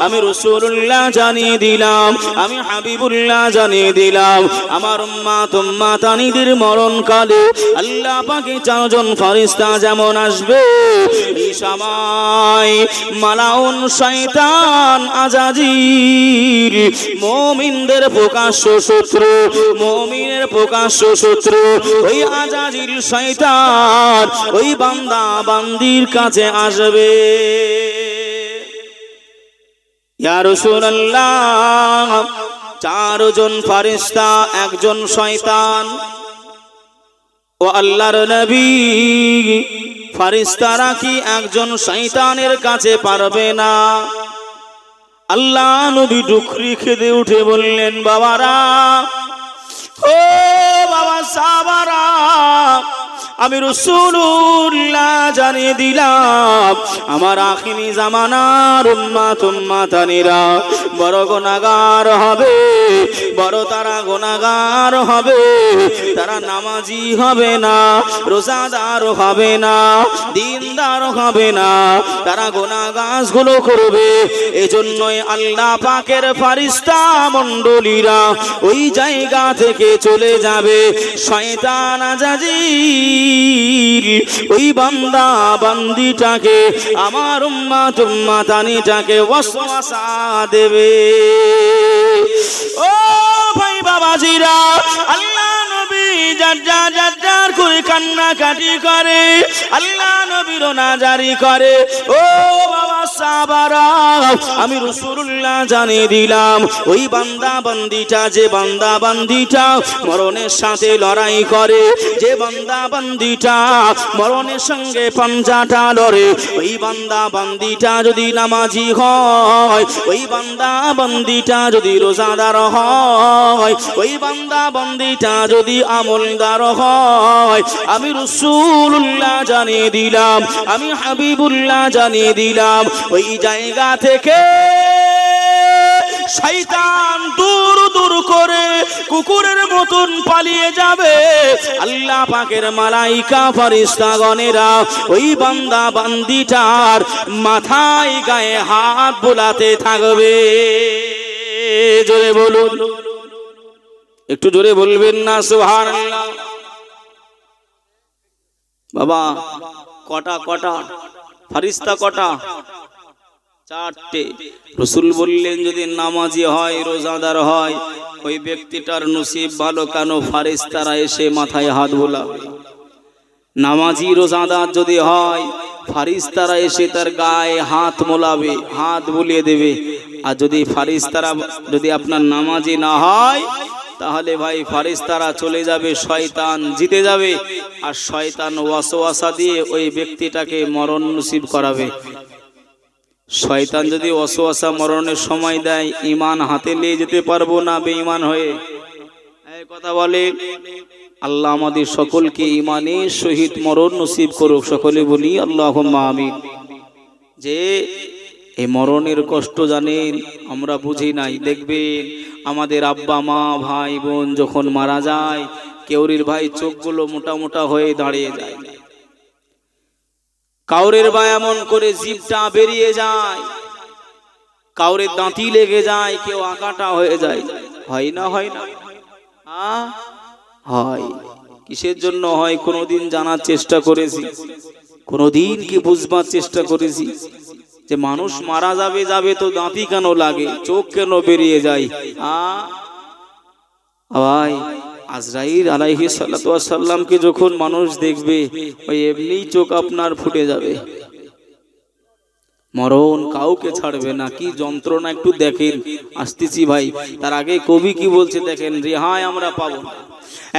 আমি রাসূলুল্লাহ জানিয়ে দিলাম, আমি হাবিবুল্লাহ জানিয়ে দিলাম, আমার উম্মাতানিদের মরণকালে আল্লাহ পাকে 4 জন ফেরেশতা যেমন আসবে, এই সময় মালাউন শয়তান আজাজিল মুমিনদের প্রকাশ্য শত্রু, মুমিনের প্রকাশ্য শত্রু ওই আজাজিল শয়তান ওই বান্দা বান্দির কাছে আসবে। ইয়া রাসূলুল্লাহ, 4 জন ফেরেশতা, 1 জন শয়তান। ও আল্লাহর নবী, ফেরেশতারা কি 1 জন শয়তানের কাছে পারবে না? আল্লাহ নবী ডুকরি খেতে উঠে বললেন, বাবারা, ও বাবা সাহাবারা, আমি রাসূলুল্লাহ জানিয়ে দিলাম আমার আখিরি জামানার উম্মাতানিরা বড় গুনাহগার হবে, বড় তারা গুনাহগার হবে। তারা নামাজি হবে না, রোজাদার হবে না, দিনদার হবে না, তারা গুনাহগাছগুলো করবে। এজন্যই আল্লাহ পাকের ফেরেশতা মণ্ডলীরা ওই জায়গা থেকে চলে যাবে। শয়তান আজাজিল ওই বান্দা বান্দিটাকে, আমার উম্মাতানিটাকে ওয়াসওয়াসা দেবে। ও ভাই বাবাজিরা, আল্লাহ নবী যার করে কান্নাকাটি করে, আল্লাহ নবী রোনাজারি করে। ও বাবা সাহাবারা, আমি রাসূলুল্লাহ জানিয়ে দিলাম ওই বান্দা বান্দিটা, যে বান্দা বান্দিটা মরণের সাথে লড়াই করে, যে বান্দা বান্দিটা মরণের সঙ্গে পাঞ্জাটা লড়ে, ওই বান্দা বান্দিটা যদি নামাজি হয়, ওই বান্দা বান্দিটা যদি রোজাদার হয়, ওই বান্দা বান্দিটা যদি আমলদার হয়, আমি রাসূলুল্লাহ জানিয়ে দিলাম, আমি হাবিবুল্লাহ জানিয়ে দিলাম, ওই জায়গা থেকে শয়তান দূর দূর করে কুকুরের মতন পালিয়ে যাবে। আল্লাহ পাকের মালাইকা ফেরেশতাগণেরা ওই বান্দা বান্দিটার মাথায় গায়ে হাত বোলাতে থাকবে। জোরে বলুন, একটু জোরে বলবেন না সুবহানাল্লাহ। বাবা কটা ফেরেশতা কটা? 4টে। রাসূল বললেন, যদি নামাজি হয়, রোজাদার হয়, ওই ব্যক্তিটার নসিব ভালো। কেন? ফেরেশতারা এসে মাথায় হাত বোলাবে। নামাজি রোজাদার যদি হয়, ফেরেশতারা এসে তার গায়ে হাত মোলাবে, হাত বুলিয়ে দেবে। আর যদি ফেরেশতারা যদি আপনার নামাজি না হয়, তাহলে ভাই ফেরেশতারা চলে যাবে, শয়তান জিতে যাবে, আর শয়তান ওয়াসওয়াসা দিয়ে ওই ব্যক্তিটাকে মরণ নসিব করাবে। শয়তান যদি ওয়াসওয়াসা মরণের সময় দেয়, ঈমান হাতে নিয়ে যেতে পারবো না বেঈমান হয়ে। এই কথা বলে। আল্লাহ আমাদের সকলকে ঈমানের সহিত মরণ নসিব করুক। সকলে বলি আল্লাহুম্মা আমিন। যে এই মরণের কষ্ট জানেন, আমরা বুঝি নাই। দেখবেন আমাদের আব্বা মা ভাই বোন যখন মারা যায়, কেউরির ভাই চোখগুলো মোটা মোটা হয়ে দাঁড়িয়ে যায়, কাউরের বা এমন করে জিভটা বেরিয়ে যায়, কাউরের দাঁতি লেগে যায়, কেউ আঁকাটা হয়ে যায়। হয় না? হয় না? হয়। কিসের জন্য হয় কোনোদিন জানার চেষ্টা করেছি? কোনোদিন কি বুঝবার চেষ্টা করেছি যে মানুষ মারা যাবে যাবে তো দাঁতি কেন লাগে, চোখ কেন বেরিয়ে যায়? ভাই আজরাইল আলাইহিস সালাতু ওয়াস সালামকে যখন মানুষ দেখবে ওই এমনি চোখ আপনার ফুটে যাবে। মরণ কাউকে ছাড়বে না, কি যন্ত্রণা একটু দেখেন। আসতেছি ভাই, তার আগে কবি কি বলছে দেখেন, রেহাই আমরা পাবো না।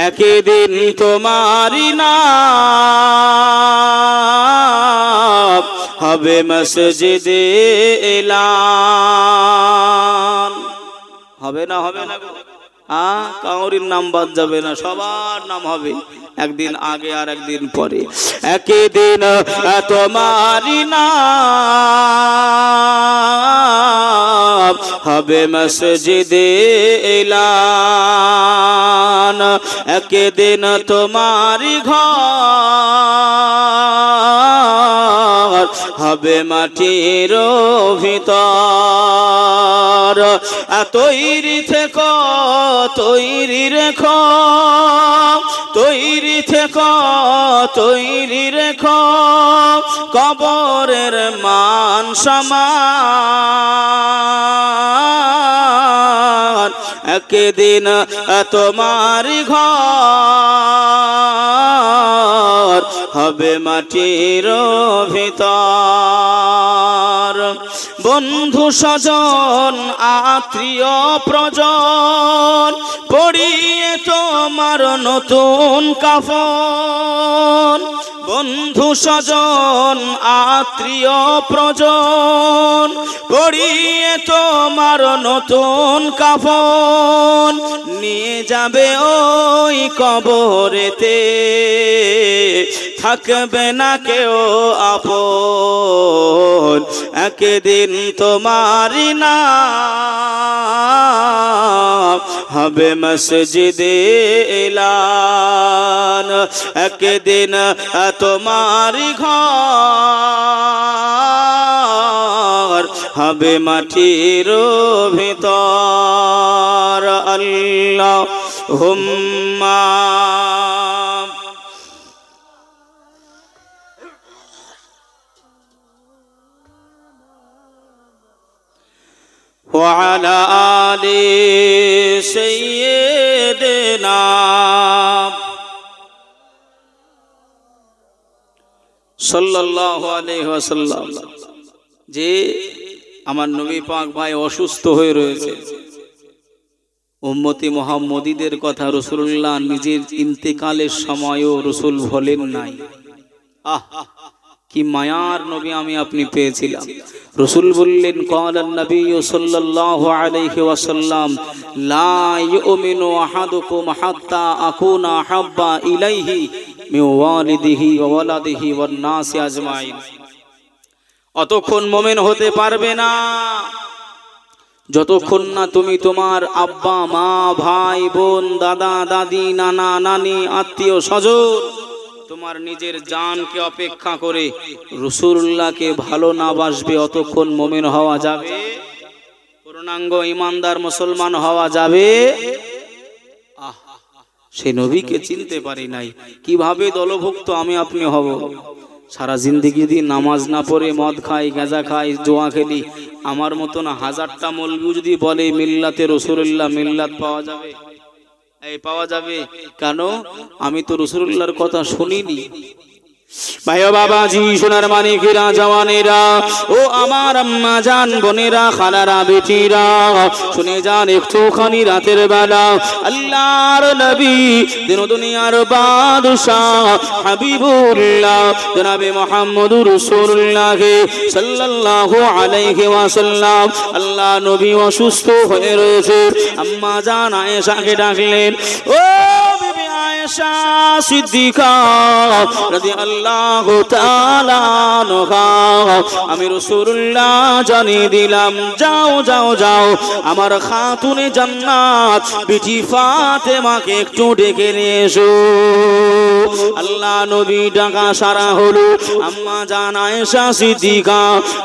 একদিন তোমারি নাম হবে মসজিদে এলান। হবে না? হবে না গো। কাউরির নাম বাদ যাবে না, সবার নাম হবে, একদিন আগে আর একদিন পরে। একদিন তোমারি নাম হবে মসজিদে এলান। একদিন তোমারি ঘর হবে মাটির ভিতর। তৈরি থেকো, তৈরি রেখো, তৈরি থেকো, তৈরি রেখো কবরের মান সম্মান। একদিন তোমারি ঘর হবে মাটির ভিতর। বন্ধু স্বজন আত্মীয় প্রজন পড়িয়ে তোমার নতুন কাফন। বন্ধু স্বজন আত্মীয় প্রজন পড়িয়ে তোমার নতুন কাফন। নিয়ে যাবে ওই কবরেতে, থাকবে না কেউ আপন। একদিন তোমারি নাম হবে মসজিদে এলান। একদিন তোমারি ঘর হবে মাটির ভিতর। আল্লাহুম্মা وعلى آل سيدنا সাল্লাল্লাহু আলাইহি ওয়াসাল্লাম। যে আমার নবী পাক ভাই অসুস্থ হয়ে রয়েছে, উম্মতি মুহাম্মদীদের কথা রাসূলুল্লাহ নিজের ইন্তেকালের সময়ও রাসূল বলেন নাই। কি মায়ার নবী আমি আপনি পেয়েছিলাম। রাসূল বললেন, ক্বালান নবী সাল্লাল্লাহু আলাইহি ওয়াসাল্লাম, লা ইউমিনু আহাদুকুম হাত্তা আকুনা হাব্বা ইলাইহি মিন ওয়ালিদিহি ওয়া ওয়ালাদিহি ওয়ান নাসি আজমাইন। অতক্ষণ মুমিন হতে পারবে না যতক্ষণ না তুমি তোমার আব্বা মা ভাই বোন দাদা দাদি নানা নানি আত্মীয় স্বজন তোমার নিজের জানকে অপেক্ষা করে রাসূলুল্লাহকে ভালো না বাসবে, অতক্ষণ মুমিন হওয়া যাবে, পূর্ণাঙ্গ ঈমানদার মুসলমান হওয়া যাবে। সেই নবীকে চিনতে পারি নাই, কিভাবে দলভুক্ত আমি আপনি হব? সারা জিন্দেগি দিয়ে নামাজ না পড়ে মদ খাই, গাঁজা খাই, জোয়া খেলি, আমার মতন হাজারটা মৌলবি যদি বলে মিল্লাতে রাসূলুল্লাহ, মিল্লাত পাওয়া যাবে? এই পাওয়া যাবে কেন? আমি তো রাসূলুল্লাহর কথা শুনিনি। ভাইও বাবাজি, সোনার মানিকেরা, জওয়ানেরা, ও আমার আম্মা জান বোনেরা, খালারা, বেটিরা, শুনে যান একটুখানি রাতের বেলা আল্লাহর নবী দিন দুনিয়ার বাদশাহ হাবিবুল্লাহ জনাবে মুহাম্মদুর রাসূলুল্লাহ সাল্লাল্লাহু আলাইহি ওয়াসাল্লাম, আল্লাহ নবী অসুস্থ হয়ে রয়েছে। আম্মা জান আয়েশাকে ডাকলেন, ও বিবি আয়েশা সিদ্দিকা রাদিয়াল্লাহু তাআলা আনহা, আমি রাসূলুল্লাহ জানিয়ে দিলাম, যাও যাও যাও আমার খাতুনে জান্নাত বিটি ফাতেমাকে একটু ডেকে নিয়ে এসো। আল্লাহ নবী ডাকা সারা হলো। আম্মা জান আয়েশা সিদ্দিকা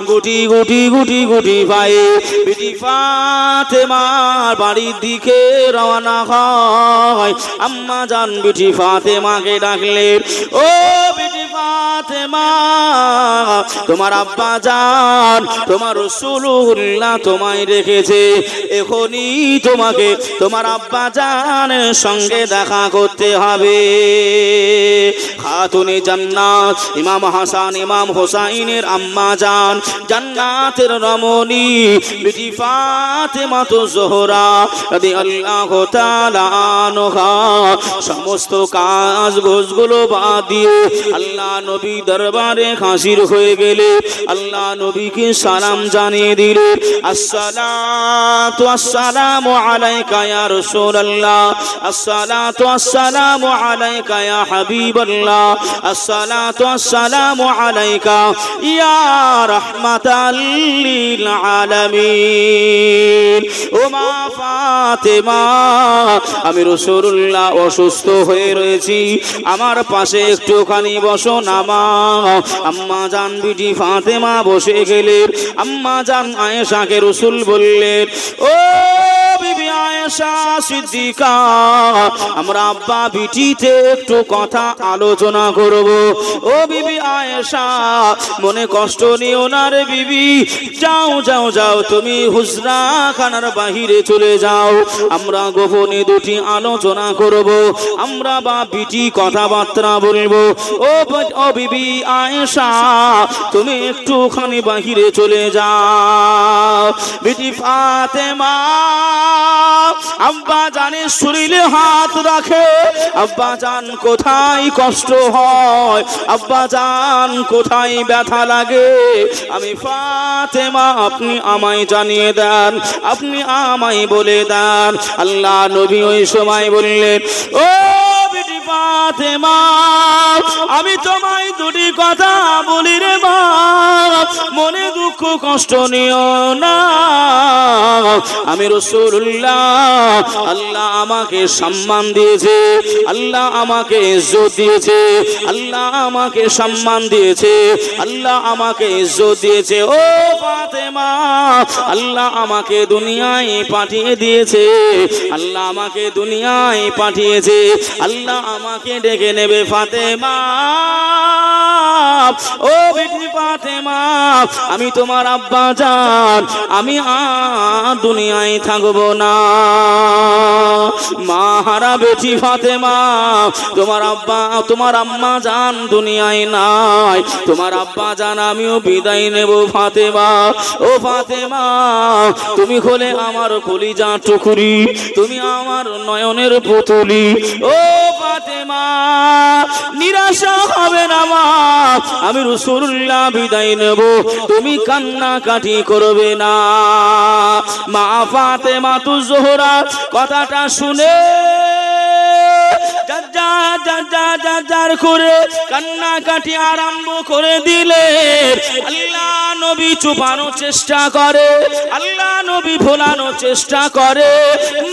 গুটি গুটি গুটি গুটি পায়ে বিটি ফাতেমার বাড়ির দিকে রওনা হয়। আম্মা জান বিটি ফাতেমাকে ডাকলেন, ও বিটি ফাতেমা, তোমার আব্বা জান তোমার রাসূলুল্লাহ তোমায় রেখেছে, এখনই তোমাকে তোমার আব্বা জানের সঙ্গে দেখা করতে হবে। খাতুনে জান্নাত ইমাম হাসান ইমাম হোসাইনের আম্মা জান জান্নাতের রমণী বিটি ফাতেমা জোহরা রাদিয়াল্লাহু তাআলা আনহা সমস্ত কাজ গোছগুলো বাদ দিয়ে আল্লাহ নবী দরবারে হাজির হয়ে গেলে আল্লাহ নবীকে সালাম জানিয়ে দিলেন, আসসালাতু আসসালামু আলাইকা ইয়া রাসূলুল্লাহ, আসসালাতু আসসালামু আলাইকা ইয়া হাবিবাল্লাহ, আসসালাতু আসসালামু আলাইকা ইয়া রাহমাতাল লিল আলামিন। ও মা ফাতেমা, আমি রাসূলুল্লাহ অসুস্থ হয়ে রয়েছি, আমার পাশে একটুখানি বসো না মা। আম্মা জান বিটি ফাতেমা বসে গেলেন। আম্মা জান আয়েশাকে রাসূল বললেন, ও বিবি আয়েশা সিদ্দিকা, আমরা আব্বা বিটিতে একটু কথা আলোচনা করব। ও বিবি আয়েশা, মনে কষ্ট নিও না রে বিবি, যাও যাও যাও, তুমি হুজরা খানার বাহিরে চলে যাও, আমরা গোপনে দুটি আলোচনা করব, আমরা বা বিটি কথাবার্তা বলবো। ও বিবি আয়েশা, তুমি একটুখানি বাহিরে চলে যাও। বিটি ফাতেমা আব্বা জানের শরীরে হাত রাখে, আব্বা জান কোথায় কষ্ট হয়, আব্বা জান কোথায় ব্যথা লাগে, আমি ফাতেমা আপনি আমায় জানিয়ে দেন, আপনি আমায় বলে দেন। আল্লাহ নবী ওই সময় বললেন, ও বিটি ফাতেমা, আমি তোমায় দুটি কথা বলি রে মা, মনে দুঃখ কষ্ট নিও না। আমি রাসূলুল্লাহ, আল্লাহ আমাকে সম্মান দিয়েছে, আল্লাহ আমাকে ইজ্জত দিয়েছে, আল্লাহ আমাকে সম্মান দিয়েছে, আল্লাহ আমাকে ইজ্জত দিয়েছে। ও ফাতেমা, আল্লাহ আমাকে দুনিয়ায় পাঠিয়ে দিয়েছে, আল্লাহ আমাকে দুনিয়ায় পাঠিয়েছে, আল্লাহ আমাকে ডেকে নেবে ফাতেমা। ও বিটি ফাতেমা, আমি তোমার আব্বা জান, আমি আর দুনিয়ায় থাকবো না। মা হারা বেটি ফাতেমা, তোমার আব্বা তোমার আম্মা জান দুনিয়ায় নাই, তোমার আব্বা জান আমিও বিদায় নেব ফাতেমা। ও ফাতেমা, তুমি হলে আমার কলিজা টুকরি, তুমি আমার নয়নের পুতুলি। ও ফাতেমা, নিরাশা হবে না মা, আমি রাসূলুল্লাহ বিদায় নেব, তুমি কান্নাকাটি করবে না। মা ফাতেমা জোহরা কথাটা শুনে যার করে কান্নাকাটি আরম্ভ করে দিলেন। আল্লাহ নবী চুপানোর চেষ্টা করে, আল্লাহ নবী ভোলানোর চেষ্টা করে।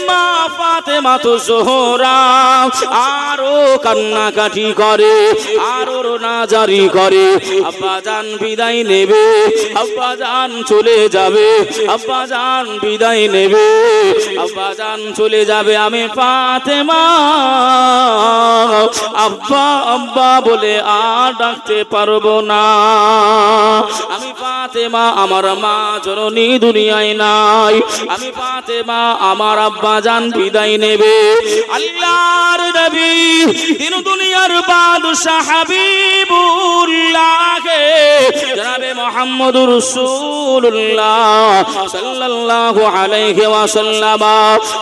মা ফাতেমা জোহরা আরো কান্নাকাটি করে, আরো রোনাজারি করে। আব্বা জান বিদায় নেবে, আব্বা জান চলে যাবে, আব্বা জান বিদায় নেবে, আব্বা জান চলে যাবে। আমি ফাতেমা আব্বা আব্বা বলে আর ডাকতে পারবো না। আমি ফাতেমা, আমার মা জননী দুনিয়ায় নাই, আমি ফাতেমা, আমার আব্বা জান বিদায় নেবে। আল্লাহর নবী দিন দুনিয়ার বাদশা হাবিবুল্লাহ জনাবে মুহাম্মদুর রাসূলুল্লাহ সাল্লাল্লাহু আলাইহি ওয়াসাল্লাম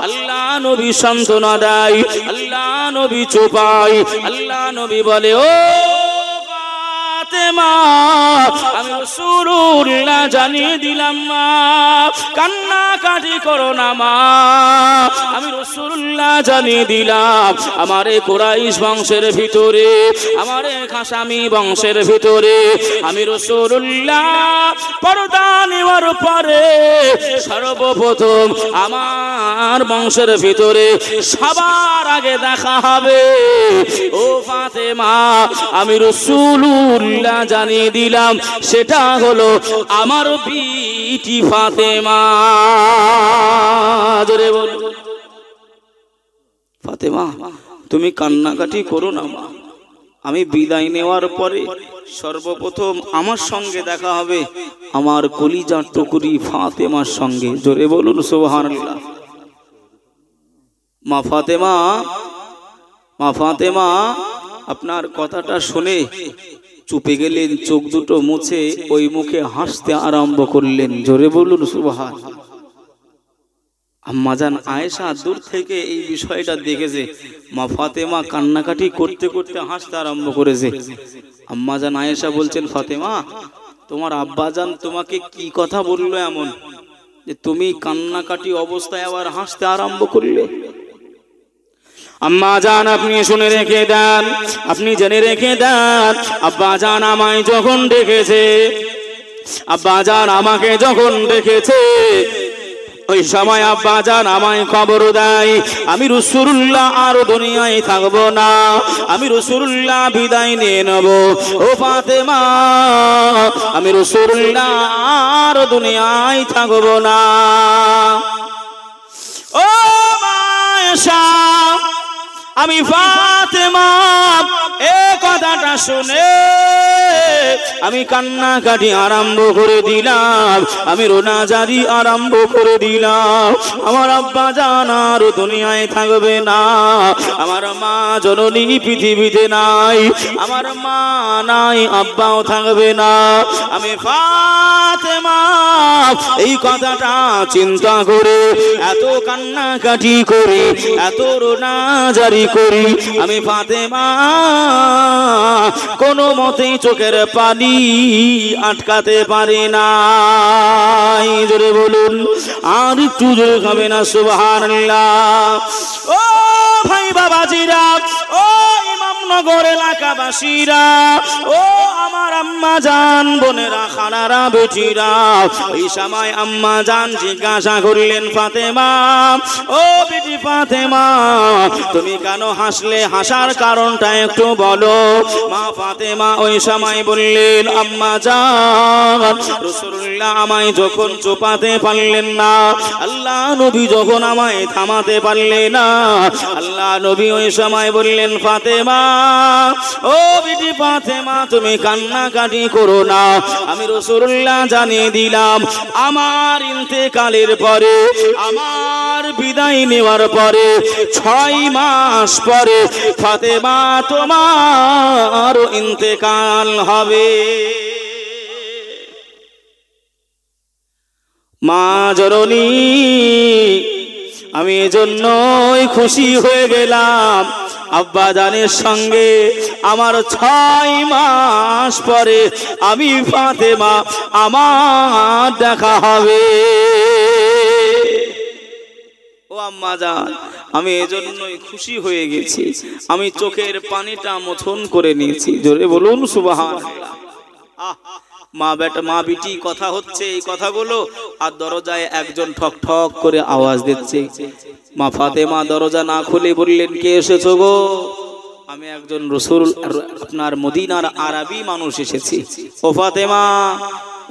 আল্লাহ নবী সান্ত্বনা দেয়, আল্লাহ নবী চুপায়, আল্লাহ নবী বলে, ও ফাতেমা আমি রাসূলুল্লাহ জানিয়ে দিলাম মা কান্নাকাটি করো না মা আমি রাসূলুল্লাহ জানিয়ে দিলাম আমার এই কুরাইশ বংশের ভিতরে আমার এই খাসামি বংশের ভিতরে আমি রাসূলুল্লাহ পর্দা নেওয়ার পরে সর্বপ্রথম আমার বংশের ভিতরে সবার আগে দেখা হবে ও ফাতেমা আমি রাসূলুল্লাহ জানিয়ে দিলাম সেটা হলো আমার বিটি ফাতেমা জোরে বলো ফাতেমা তুমি কান্নাকাটি করো না মা আমি বিদায় নেওয়ার পরে সর্বপ্রথম আমার সঙ্গে দেখা হবে আমার কলিজার টুকরি ফাতেমার সঙ্গে জোরে বলুন সুবহানাল্লাহ মা ফাতেমা আপনার কথাটা শুনে চুপে গেলেন চোখ দুটো মুছে ওই মুখে হাসতে আরম্ভ করলেন জোরে বলুন সুবহানাল্লাহ আম্মাজান আয়েশা দূর থেকে এই বিষয়টা দেখেছে মা ফাতেমা কান্নাকাটি করতে করতে হাসতে আরম্ভ করেছে আম্মাজান আয়েশা বলছেন ফাতেমা তোমার আব্বাজান তোমাকে কি কথা বললো এমন যে তুমি কান্নাকাটি অবস্থায় আবার হাসতে আরম্ভ করলে আম্মাজান আপনি শুনে রেখে দেন আপনি জেনে রেখে দেন আব্বাজান আমায় যখন দেখেছে আব্বাজান আমাকে যখন দেখেছে ওই সময় আব্বাজান আমায় খবর দেয় আমি রাসূলুল্লাহ আর দুনিয়ায় থাকবো না আমি রাসূলুল্লাহ বিদায় নিয়ে নেব ও ফাতেমা আমি রাসূলুল্লাহ আর দুনিয়ায় থাকবো না ও আয়েশা আমি ফাতেমা এই কথাটা শুনে আমি কান্নাকাটি আরম্ভ করে দিলাম আমি রোনাজারি আরম্ভ করে দিলাম আমার আব্বা জান আর দুনিয়ায় থাকবে না আমার মা জননী পৃথিবীতে নাই আমার মা নাই আব্বাও থাকবে না আমি ফাতেমা এই কথাটা চিন্তা করে এত কান্নাকাটি করি এত রোনাজারি করি আমি ফাতেমা কোনো মতেই চোখের পানি আটকাতে পারি না জোরে বলুন আর একটু জোরে হবে না সুবহানাল্লাহ ও ভাই বাবাজিরা ও ইমামনগর এলাকাবাসীরা ও আমার আম্মা জান বোনেরা খানারা বেটিরা ওই সময় আম্মা জান জিজ্ঞাসা করলেন ফাতেমা ও বেটি ফাতেমা তুমি কেন হাসলে হাসার কারণটা একটু বলো মা ফাতেমা ওই সময় বললেন আম্মা জান রাসূলুল্লাহ আমায় যখন চোপাতে পারলেন না আল্লাহ নবী যখন আমায় থামাতে পারলেন না আল্লাহ নবী ওই সময় বললেন ফাতেমা ও বিটি ফাতেমা তুমি কান্নাকাটি করো না আমি রাসূলুল্লাহ জানিয়ে দিলাম আমার ইন্তেকালের পরে আমার বিদায় নেওয়ার পরে 6 মাস পরে ফাতেমা তোমার ইন্তেকাল হবে মা জননী আমি এজন্যই খুশি হয়ে গেলাম আব্বা জানের সঙ্গে আমার 6 মাস পরে আমি ফাতেমা আমার দেখা হবে ও আম্মা জান আমি এজন্যই খুশি হয়ে গেছি আমি চোখের পানিটা মোছন করে নিয়েছি জোরে বলুন সুবহানাল্লাহ মা বিটি কথা হচ্ছে এই কথাগুলো আর দরজায় একজন ঠক ঠক করে আওয়াজ দিচ্ছে মা ফাতেমা দরজা না খুলে বললেন কে এসেছো গো আমি একজন রাসূল আপনার মদিনার আরবি মানুষ এসেছি ও ফাতেমা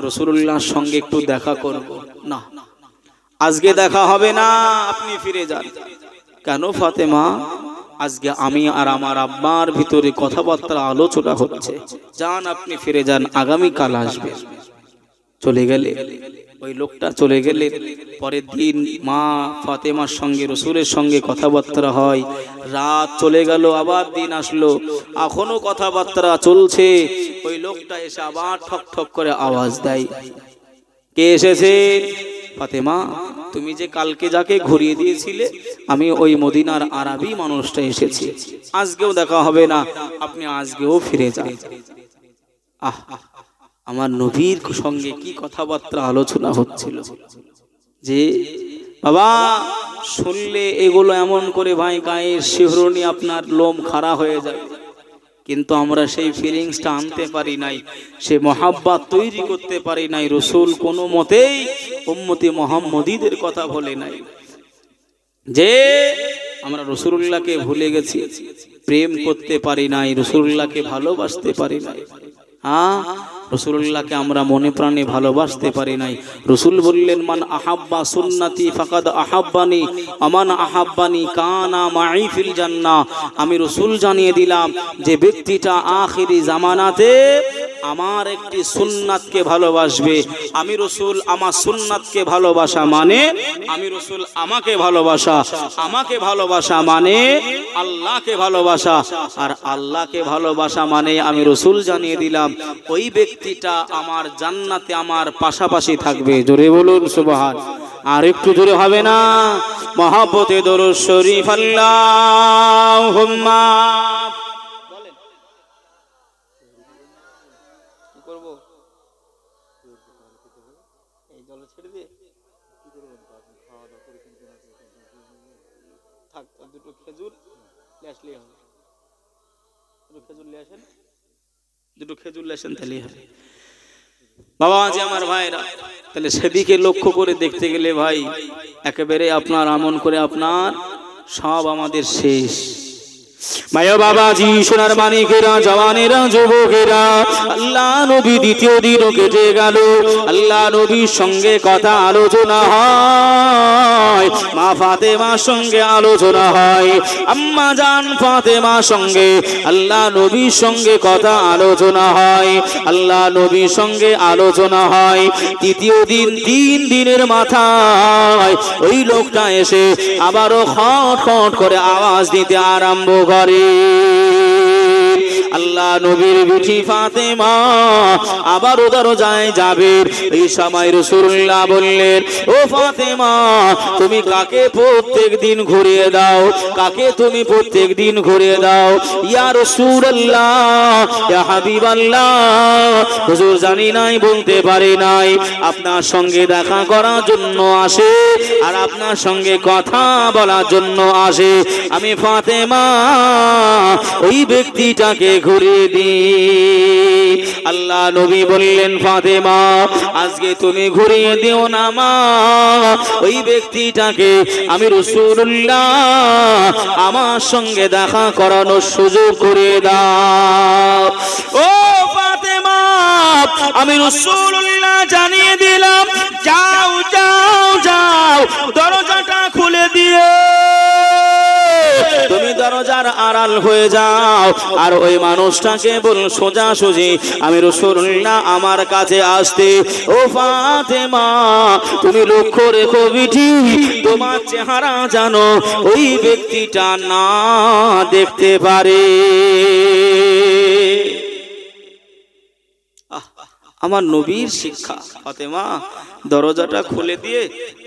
রাসূলুল্লাহর সঙ্গে একটু দেখা করব না আজকে দেখা হবে না আপনি ফিরে যান কেন ফাতেমা আজকে আমি আর আমার আব্বার ভিতরে কথাবার্তা আলোচনা হচ্ছে যান আপনি ফিরে যান আগামী কাল আসবে চলে গেলে ওই লোকটা চলে গেলে পরের দিন মা ফাতেমার সঙ্গে রাসূলের সঙ্গে কথাবার্তা হয় রাত চলে গেল আবার দিন আসলো এখনো কথাবার্তা চলছে ওই লোকটা এসে আবার ঠক ঠক করে আওয়াজ দেয় কে এসেছে ফাতেমা তুমি যে কালকে যাকে ঘুরিয়ে দিয়েছিলে আমি ওই মদিনার আরবি মানুষটা এসেছি আজকেও দেখা হবে না আপনি আজকেও ফিরে যান আহ, আমার নবীর সঙ্গে কি কথাবার্তা আলোচনা হচ্ছিল যে বাবা শুনলে এগুলো এমন করে ভাই গায়ের শিহরণী আপনার লোম খাড়া হয়ে যাবে, কিন্তু আমরা সেই ফিলিংসটা আনতে পারি নাই, সে মহাব্বত তৈরি করতে পারি নাই। রসুল কোনো মতেই উম্মতি মুহাম্মদীদের কথা বলে নাই যে আমরা রসুলুল্লাহকে ভুলে গেছি, প্রেম করতে পারি নাই, রসুলুল্লাহকে ভালোবাসতে পারি নাই। হ্যাঁ, রসুলুল্লাহকে আমরা মনে প্রাণে ভালোবাসতে পারি নাই। রসুল বললেন মান আহাব্বা সুন্নতি ফাকাদ আহাব্বানি আমান আহাব্বানি কানা মাই ফিল জান্নাহ। আমি রসুল জানিয়ে দিলাম যে ব্যক্তিটা আখিরি জামানাতে আমার একটি সুন্নাতকে ভালোবাসবে, আমি রসুল আমার সুন্নাতকে ভালোবাসা মানে আমি রসুল আমাকে ভালোবাসা, আমাকে ভালোবাসা মানে আল্লাহকে ভালোবাসা, আর আল্লাহকে ভালোবাসা মানে আমি রসুল জানিয়ে দিলাম ওই ব্যক্তিটা আমার জান্নাতে আমার পাশাপাশি থাকবে। জোরে বলুন সুবহান। আর একটু জোরে হবে না? মহব্বতে দরুদ শরীফ আল্লাহুম্মা দুটো খেজুর লেসেন তাহলে হবে। বাবা যে আমার ভাইরা, তাহলে সেদিকে লক্ষ্য করে দেখতে গেলে ভাই একেবারে আপনার আমন করে আপনার সব আমাদের শেষ। মায়া বাবাজি, সোনার মানিকেরা, জওয়ানেরা, যুবকেরা, আল্লাহ নবী দ্বিতীয় দিনও কেটে গেল। আল্লাহ নবীর সঙ্গে কথা আলোচনা হয়, মা ফাতেমার সঙ্গে আলোচনা হয়, আম্মা জান ফাতেমার সঙ্গে আল্লাহ নবীর সঙ্গে কথা আলোচনা হয়, আল্লাহ নবীর সঙ্গে আলোচনা হয়। তৃতীয় দিন 3 দিনের মাথায় ওই লোকটা এসে আবারও খট খট করে আওয়াজ দিতে আরম্ভ করে। আল্লাহ নবীর বিটি ফাতেমা আবারও দরজায় যাবে। এই সময় রাসূলুল্লাহ বললেন, ও ফাতেমা তুমি কাকে প্রত্যেক দিন ঘুরিয়ে দাও, কাকে তুমি প্রত্যেক দিন ঘুরিয়ে দাও? ইয়া রাসূলুল্লাহ, ইয়া হাবিবাল্লাহ, হুজুর জানি নাই, বলতে পারি নাই, আপনার সঙ্গে দেখা করার জন্য আসে আর আপনার সঙ্গে কথা বলার জন্য আসে। আমি ফাতেমা ওই ব্যক্তিটাকে ঘুরিয়ে দিই। আল্লাহ নবী বললেন, ফাতেমা আজকে তুমি ঘুরিয়ে দিও না মা, ওই ব্যক্তিটাকে আমি রাসূলুল্লাহ আমার সঙ্গে দেখা করানোর সুযোগ করে দাও। ও ফাতেমা, আমি রাসূলুল্লাহ জানিয়ে দিলাম, যাও যাও যাও, দরজাটা খুলে দিও, তুমি দরজার আড়াল হয়ে যাও, আর ওই মানুষটাকে বল সোজাসুজি আমি রাসূলুল্লাহ আমার কাছে আসতে। ও ফাতেমা তুমি লক্ষ্য রেখো বিটি, তোমার চেহারা জানো ওই ব্যক্তিটা না দেখতে পারে। আমার নবীর শিক্ষা। ফাতেমা দরজাটা খুলে দিয়ে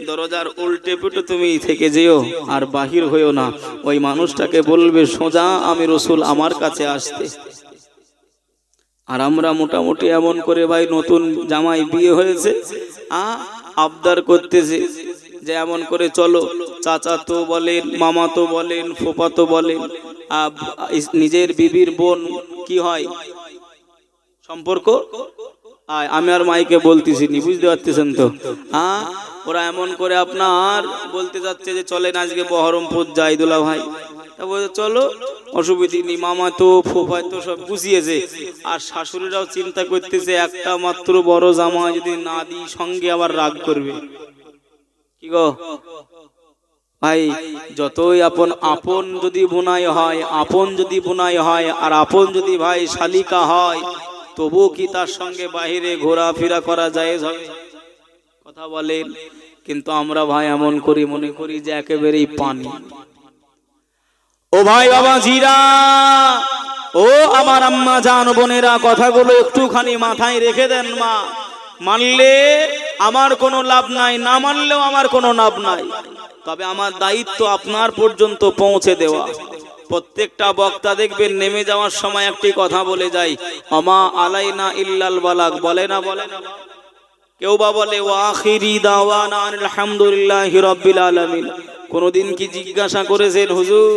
দরজার উল্টে পুটে তুমি থেকে যেও, আর বাহির হইও না। ওই মানুষটাকে বলবে সোজা আমি রসুল আমার কাছে আসতে। আর আমরা মোটামুটি এমন করে ভাই নতুন জামাই বিয়ে হয়েছে, আবদার করতেছে যে এমন করে চলো, চাচা তো বলেন, মামা তো বলেন, ফুফা তো বলেন, নিজের বিবির বোন কি হয় সম্পর্ক, আমি আর মাইকে বলতেছি নি, বুঝতে পারতেছেন তো? ওরা এমন করে আপনার বলতে যাচ্ছে যে চলেন আজকে বহরমপুর যাই দুলা ভাই, চলো, অসুবিধা নেই, মামা তো ফুফা তো সব বুঝিয়েছে। আর শাশুড়িরাও চিন্তা করতেছে একটা মাত্র বড় জামা যদি না দিই সঙ্গে আবার রাগ করবে। কি গো ভাই, যতই আপন যদি বোনাই হয়, আপন যদি বোনাই হয়, আর আপন যদি ভাই শালিকা হয়, তবু কি তার সঙ্গে বাহিরে ঘোরাফেরা করা যায়? কথা বলেন। কিন্তু আমরা ভাই এমন করি, মনে করি যে একেবারেই পানি। ও ভাই বাবা জিরা, ও আমার আম্মা জান বোনেরা, কথাগুলো একটুখানি মাথায় রেখে দেন মা। মানলে আমার কোনো লাভ নাই, না মানলেও আমার কোনো লাভ নাই, তবে আমার দায়িত্ব আপনার পর্যন্ত পৌঁছে দেওয়া। প্রত্যেকটা বক্তা দেখবেন নেমে যাওয়ার সময় একটি কথা বলে যায়, আমা আলাইনা ইল্লাল বালাগ, বলে না? কেউ বা বলে ওয়া আখিরি দাওয়ানা আলহামদুলিল্লাহি রাব্বিল আলামিন। কোনদিন কি জিজ্ঞাসা করেছেন হুজুর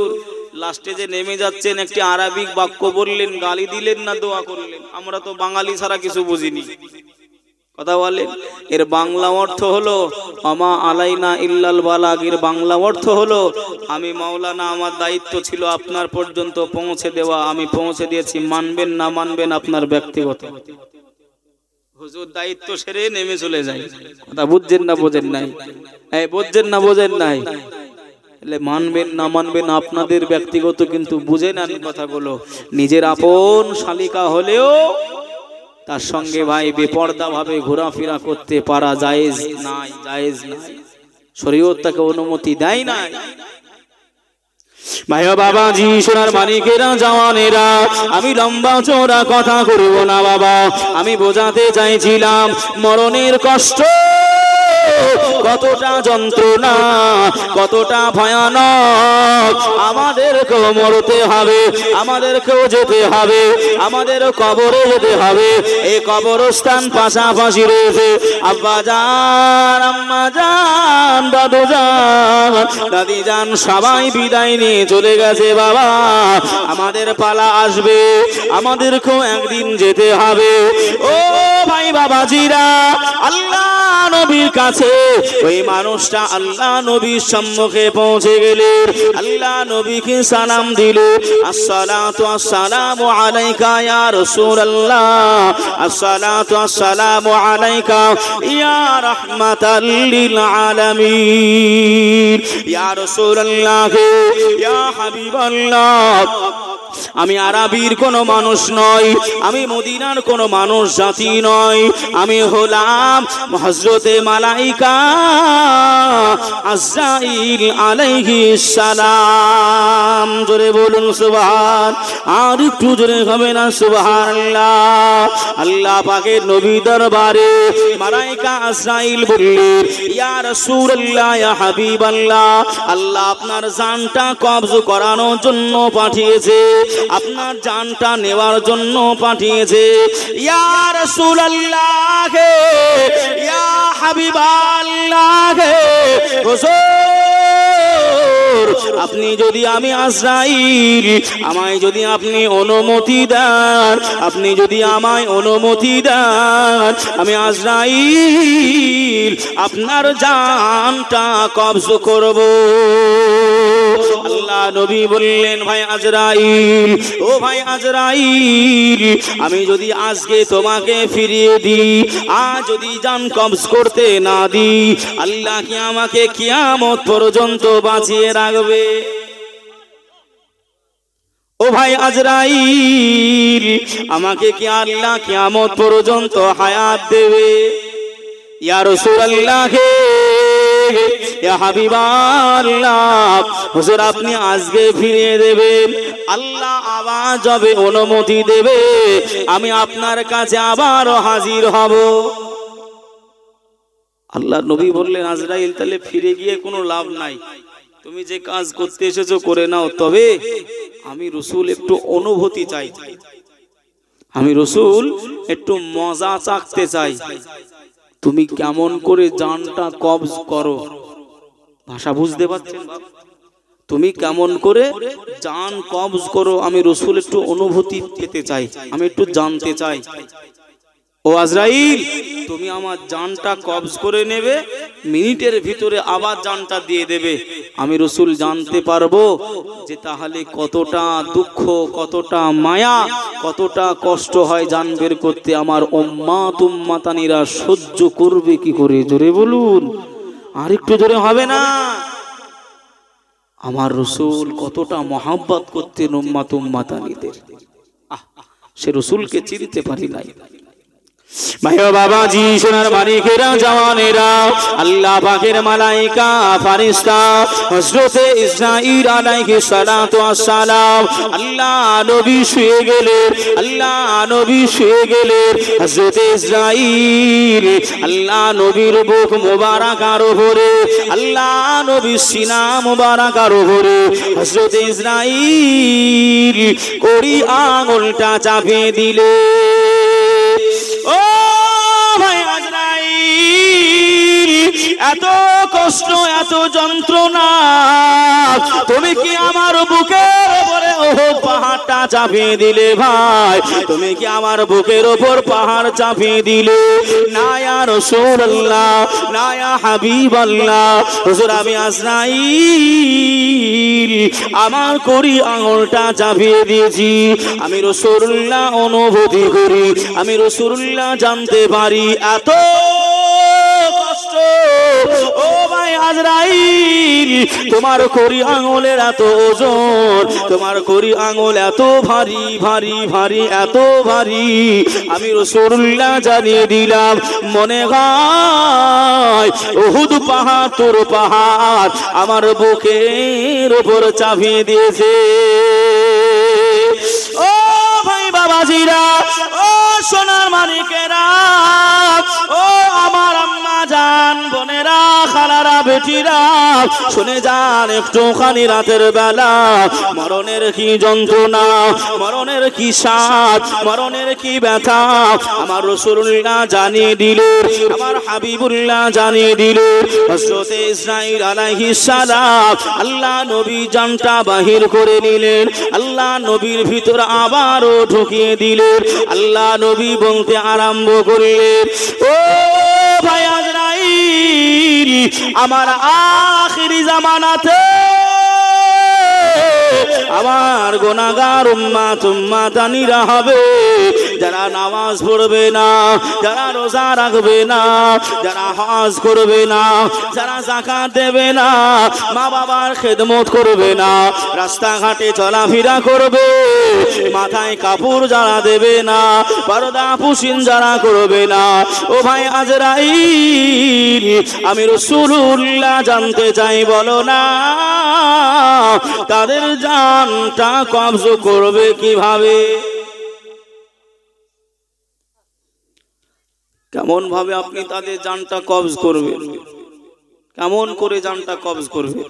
লাস্টে যে নেমে যাচ্ছেন একটি আরবিক বাক্য বললেন, গালি দিলেন না দোয়া করলেন? আমরা তো বাঙালি ছাড়া কিছু বুঝিনি। কথা বলেন, এর বাংলা অর্থ হলো আমা আলাইনা ইল্লাল বালাগ। এর বাংলা অর্থ হলো আমি মাওলানা, আমার দায়িত্ব ছিল আপনার পর্যন্ত পৌঁছে দেওয়া, আমি পৌঁছে দিয়েছি, মানবেন না মানবেন আপনার ব্যক্তিগত। হুজুর দায়িত্ব সেরে নেমে চলে যায়। কথা বুঝছেন না বোঝেন নাই? বুঝছেন না বোঝেন নাই? মানবেন না মানবেন আপনাদের ব্যক্তিগত, কিন্তু বুঝে নেন কথাগুলো। নিজের আপন শালিকা হলেও তার সঙ্গে ভাই বেপর্দা ভাবে ঘোরাফেরা করতে পারা জায়েজ নাই, জায়েজ নাই, শরীয়ত তাকে অনুমতি দেয় না। ভাইয়া বাবাজি, সোনার মানিকেরা, জওয়ানেরা, আমি লম্বা চওড়া কথা করব না বাবা। আমি বোঝাতে চাইছিলাম মরণের কষ্ট কতটা যন্ত্রণা, কতটা ভয়ানক। আমাদেরকেও মরতে হবে, আমাদেরকেও যেতে হবে, আমাদের কবরে যেতে হবে। এই কবরস্থান পাশাপাশি রয়েছে। আব্বা জান, আম্মা জান, দাদু জান, দাদি জান সবাই বিদায় নিয়ে চলে গেছে বাবা। আমাদের পালা আসবে, আমাদেরকেও একদিন যেতে হবে। ও ভাই বাবাজিরা, আল্লাহ নবীর কাছে ওই মানুষটা আল্লাহ নবীর সম্মুখে পৌঁছে গেলেন। আল্লাহ নবীকে সালাম দিল, আসসালাতু আসসালামু আলাইকা ইয়া রাসূলুল্লাহ, আসসালাতু আসসালামু আলাইকা ইয়া রাহমাতাল লিল আলামিন, ইয়া রাসূলুল্লাহ, ইয়া হাবিবাল্লাহ। আমি আরবির কোনো মানুষ নই, আমি মদিনার কোনো মানুষ জাতি নই, আমি হলাম হযরতে মালাইকা আজরাইল আলাইহিস সালাম। জোরে বলুন সুবহান, আর একটু জোরে হবে না সুবহানাল্লাহ। আল্লাহ পাকের নবী দরবারে মালাইকা আজরাইল বললেন, ইয়া রাসূলুল্লাহ, ইয়া হাবিবাল্লাহ, আল্লাহ আপনার জানটা কবজ করানোর জন্য পাঠিয়েছে, আপনার জানটা নেওয়ার জন্য পাঠিয়েছে। ইয়া রাসূলুল্লাহ, ইয়া হাবিবাল্লাহ, হুজুর আপনি যদি, আমি আজরাইল, আমায় যদি আপনি অনুমতি দেন, আপনি যদি আমায় অনুমতি দেন, আমি আজরাইল আপনার জানটা কবজ করব। আল্লাহ নবী বললেন, ভাই আজরাইল, ও ভাই আজরাইল, আমি যদি আজকে তোমাকে ফিরিয়ে দিই, আজ যদি জান কবজ করতে না দিই, আল্লাহ কি আমাকে কিয়ামত পর্যন্ত বাঁচিয়ে রাখবে? ও ভাই আজরাইল, আমাকে কি আল্লাহ কিয়ামত পর্যন্ত হায়াত দেবে? ইয়া রাসূলুল্লাহ, ইয়া হাবিবাল্লাহ, হুজুর আপনি আজকে ফিরিয়ে দেবেন, আল্লাহ আওয়াজ হবে, অনুমতি দেবে, আমি আপনার কাছে আবারও হাজির হব। আল্লাহ নবী বললেন, আজরাইল তাহলে ফিরে গিয়ে কোনো লাভ নাই, তুমি যে কাজ করতে এসেছো করে নাও, তবে আমি রাসূল একটু অনুভূতি চাই, আমি রাসূল একটু মজা চাখতে চাই, তুমি কেমন করে জানটা কবজ করো। ভাষা বুঝতে পারছেন? তুমি কেমন করে জান কবজ করো, আমি রাসূল একটু অনুভূতি পেতে চাই, আমি একটু জানতে চাই। ও আজরাইল, তুমি আমার জানটা কবজ করে নেবে, মিনিটের ভিতরে আবার জানটা দিয়ে দেবে, আমি রাসূল জানতে পারবো যে তাহলে কতটা দুঃখ, কতটা মায়া, কতটা কষ্ট হয় জান বের করতে। আমার উম্মাত উম্মাতানিরা সহ্য করবে কি করে? জোরে বলুন, আর একটু জোরে হবে না? আমার রাসূল কতটা মহব্বত করতেন উম্মাত উম্মাতানিদের, সে রাসূলকে চিনতে পারি নাই। ভাইও বাবাজি সোনার মালিকেরা জওয়ানেরা আল্লাহ পাকের মালাইকা ফারিস্তা হযরতে ইসরাঈল আলাইহিস সালাতু ওয়াস সালাম আল্লাহ নবী শুয়ে গেলেন হযরতে ইসরাঈল আল্লাহ নবীর বুক মোবারকার উপরে আল্লাহ নবীর সিনা মোবারকার উপরে হযরতে ইসরাঈল কড়ি আঙুলটা চাপিয়ে দিলে ও ভাই আজরাইল এত কষ্ট এত যন্ত্রণা তুমি কি আমার বুকের উপরে ওহদ পাহাড়টা চাপিয়ে দিলে ভাই তুমি কি আমার বুকের উপর পাহাড় চাপিয়ে দিলে না ইয়া রাসূলুল্লাহ না ইয়া হাবিবাল্লাহ হুজুর আমি আজরাইল আমার কড়ি আঙুলটা চাপিয়ে দিয়েছি আমি রাসূলুল্লাহ অনুভূতি করি আমি রাসূলুল্লাহ জানতে পারি এত কষ্ট ও ভাই আজরাইল তোমার কড়ি আঙুলের এত ওজন তোমার কড়ি আঙুল এত ভারী ভারী ভারী এত ভারী আমি রাসূলুল্লাহ জানিয়ে দিলাম মনে হয় উহুদ পাহাড় তোর পাহাড় আমার বুকের উপর চাপিয়ে দিয়েছে ও ভাই বাবাজিরা ও সোনার মানিকেরা ও আমার আম্মা জান বোনেরা খালারা বেটিরা শুনে যান একটুখানি রাতের বেলা মরণের কি যন্ত্রণা মরণের কি স্বাদ মরণের কি ব্যথা আমার রাসূলুল্লাহ জানিয়ে দিলেন আমার হাবিবুল্লাহ জানিয়ে দিলেন হযরতে ইসরাঈল আলাইহিস সালাম আল্লাহ নবী জানটা বাহির করে নিলেন আল্লাহ নবীর ভিতর আবারও ঢুকিয়ে দিলেন আল্লাহ নবী বলতে আরম্ভ করলেন ও ভাই আজরাইল আমার আখিরি জামানাতে আমার গুনাহগার উম্মাতানিরা হবে যারা নামাজ পড়বে না যারা রোজা রাখবে না যারা হজ করবে না যারা যাকাত দেবে না মা বাবার খেদমত করবে না রাস্তাঘাটে চলাফেরা করবে মাথায় কাপড় যারা দেবে না পর্দা পুশিন যারা করবে না ও ভাই আজরাইল আমি রাসূলুল্লাহ জানতে চাই বলো না তাদের জানটা কবজ করবে কিভাবে কেমন ভাবে আপনি তাদের জানটা কবজ করবেন কেমন করে জানটা কবজ করবে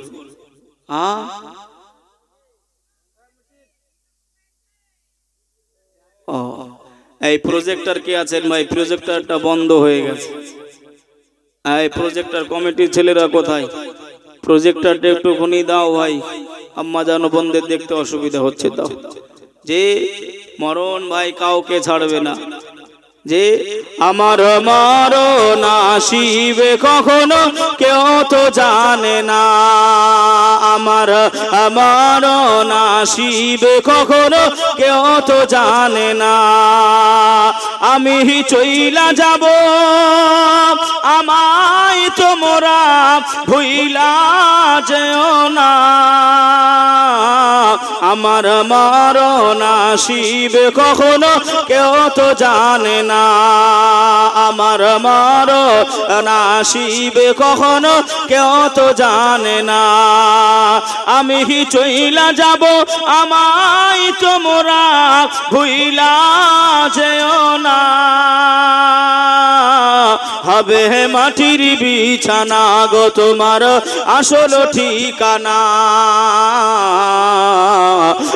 এই প্রজেক্টর কে আছেন ভাই প্রজেক্টরটা বন্ধ হয়ে গেছে এই প্রজেক্টর কমিটির ছেলেরা কোথায় প্রজেক্টরটা একটুখানি দাও ভাই আম্মা জানো বোনদের দেখতে অসুবিধা হচ্ছে দাও যে মরণ ভাই কাউকে ছাড়বে না যে আমার মরণ আসিবে কখনো কেউ তো জানে না আমার মরণ আসিবে কখনো কেউ তো জানে না আমি চইলা যাব আমায় তোমরা ভুইলা যেও না আমার মরণ আসিবে কখনো কেউ তো জানে না আমার মরণ আসিবে কখনো কেউ তো জানে না আমি চইলা যাব আমায় তোমরা ভুইলা যেও না হবে মাটির বিছানা গো তোমার আসল ঠিকানা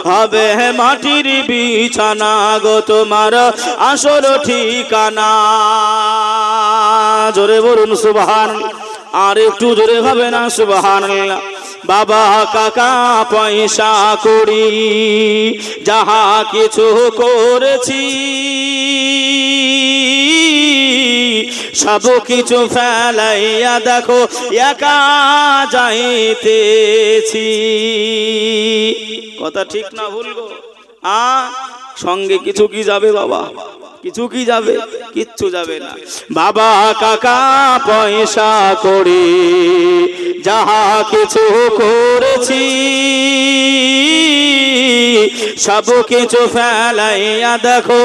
হবে মাটির বিছানা গো তোমার আসল ঠিকানা জোরে বলুন সুবহানাল্লাহ আর একটু জোরে হবে না সুবহানাল্লাহ বাবা কাকা পয়সা করি যাহা কিছু করেছি সব কিছু ফেলাইয়া দেখো একা যাইতেছি কথা ঠিক না ভুল গো সঙ্গে কিছু কি যাবে বাবা কিছু কি যাবে কিচ্ছু যাবে না বাবা কাকা পয়সা করি যাহা কিছু করেছি সব কিছু ফেলাইয়া দেখো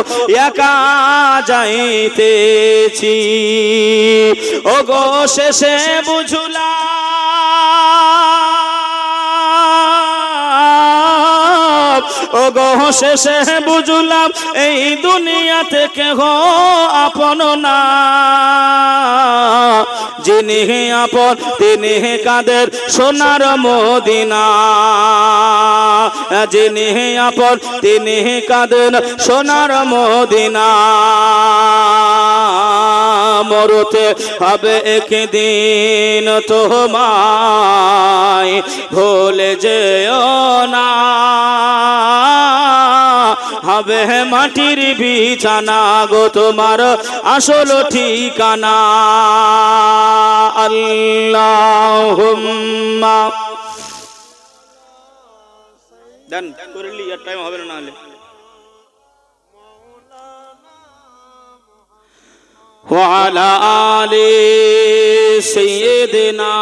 একা যাইতেছি ও গো শেষে বুঝলাম ও গো শেষে বুঝলাম এই দুনিয়া থেকে গো আপন না যিনি আপন তিনি কাদের সোনার মদিনা যিনি আপন তিনি কাদের সোনার মদিনা মরতে হবে একদিন তোমায় ভুলে যেও না হবে মাটির বিছানা গো তোমার আসল ঠিকানা আল্লাহুম্মা দেন করলি আর টাইম হবে না নালে ওয়া আলা আলি সাইয়্যিদিনা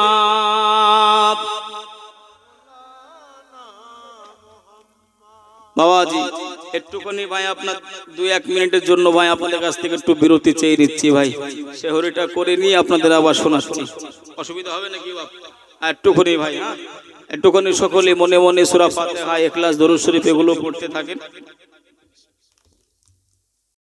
বাবাজি একটুখানি ভাই আপনার 2-1 মিনিটের জন্য ভাই আপনাদের কাছ থেকে একটু বিরতি চেয়ে নিচ্ছি ভাই সেহরিটা করে নিয়ে আপনাদের আবার শোনাচ্ছি অসুবিধা হবে নাকি বাপ একটুখানি ভাই হ্যাঁ একটুখানি সকলে মনে মনে সূরা ফাতিহা ইখলাস দরুদ শরীফ এগুলো পড়তে থাকেন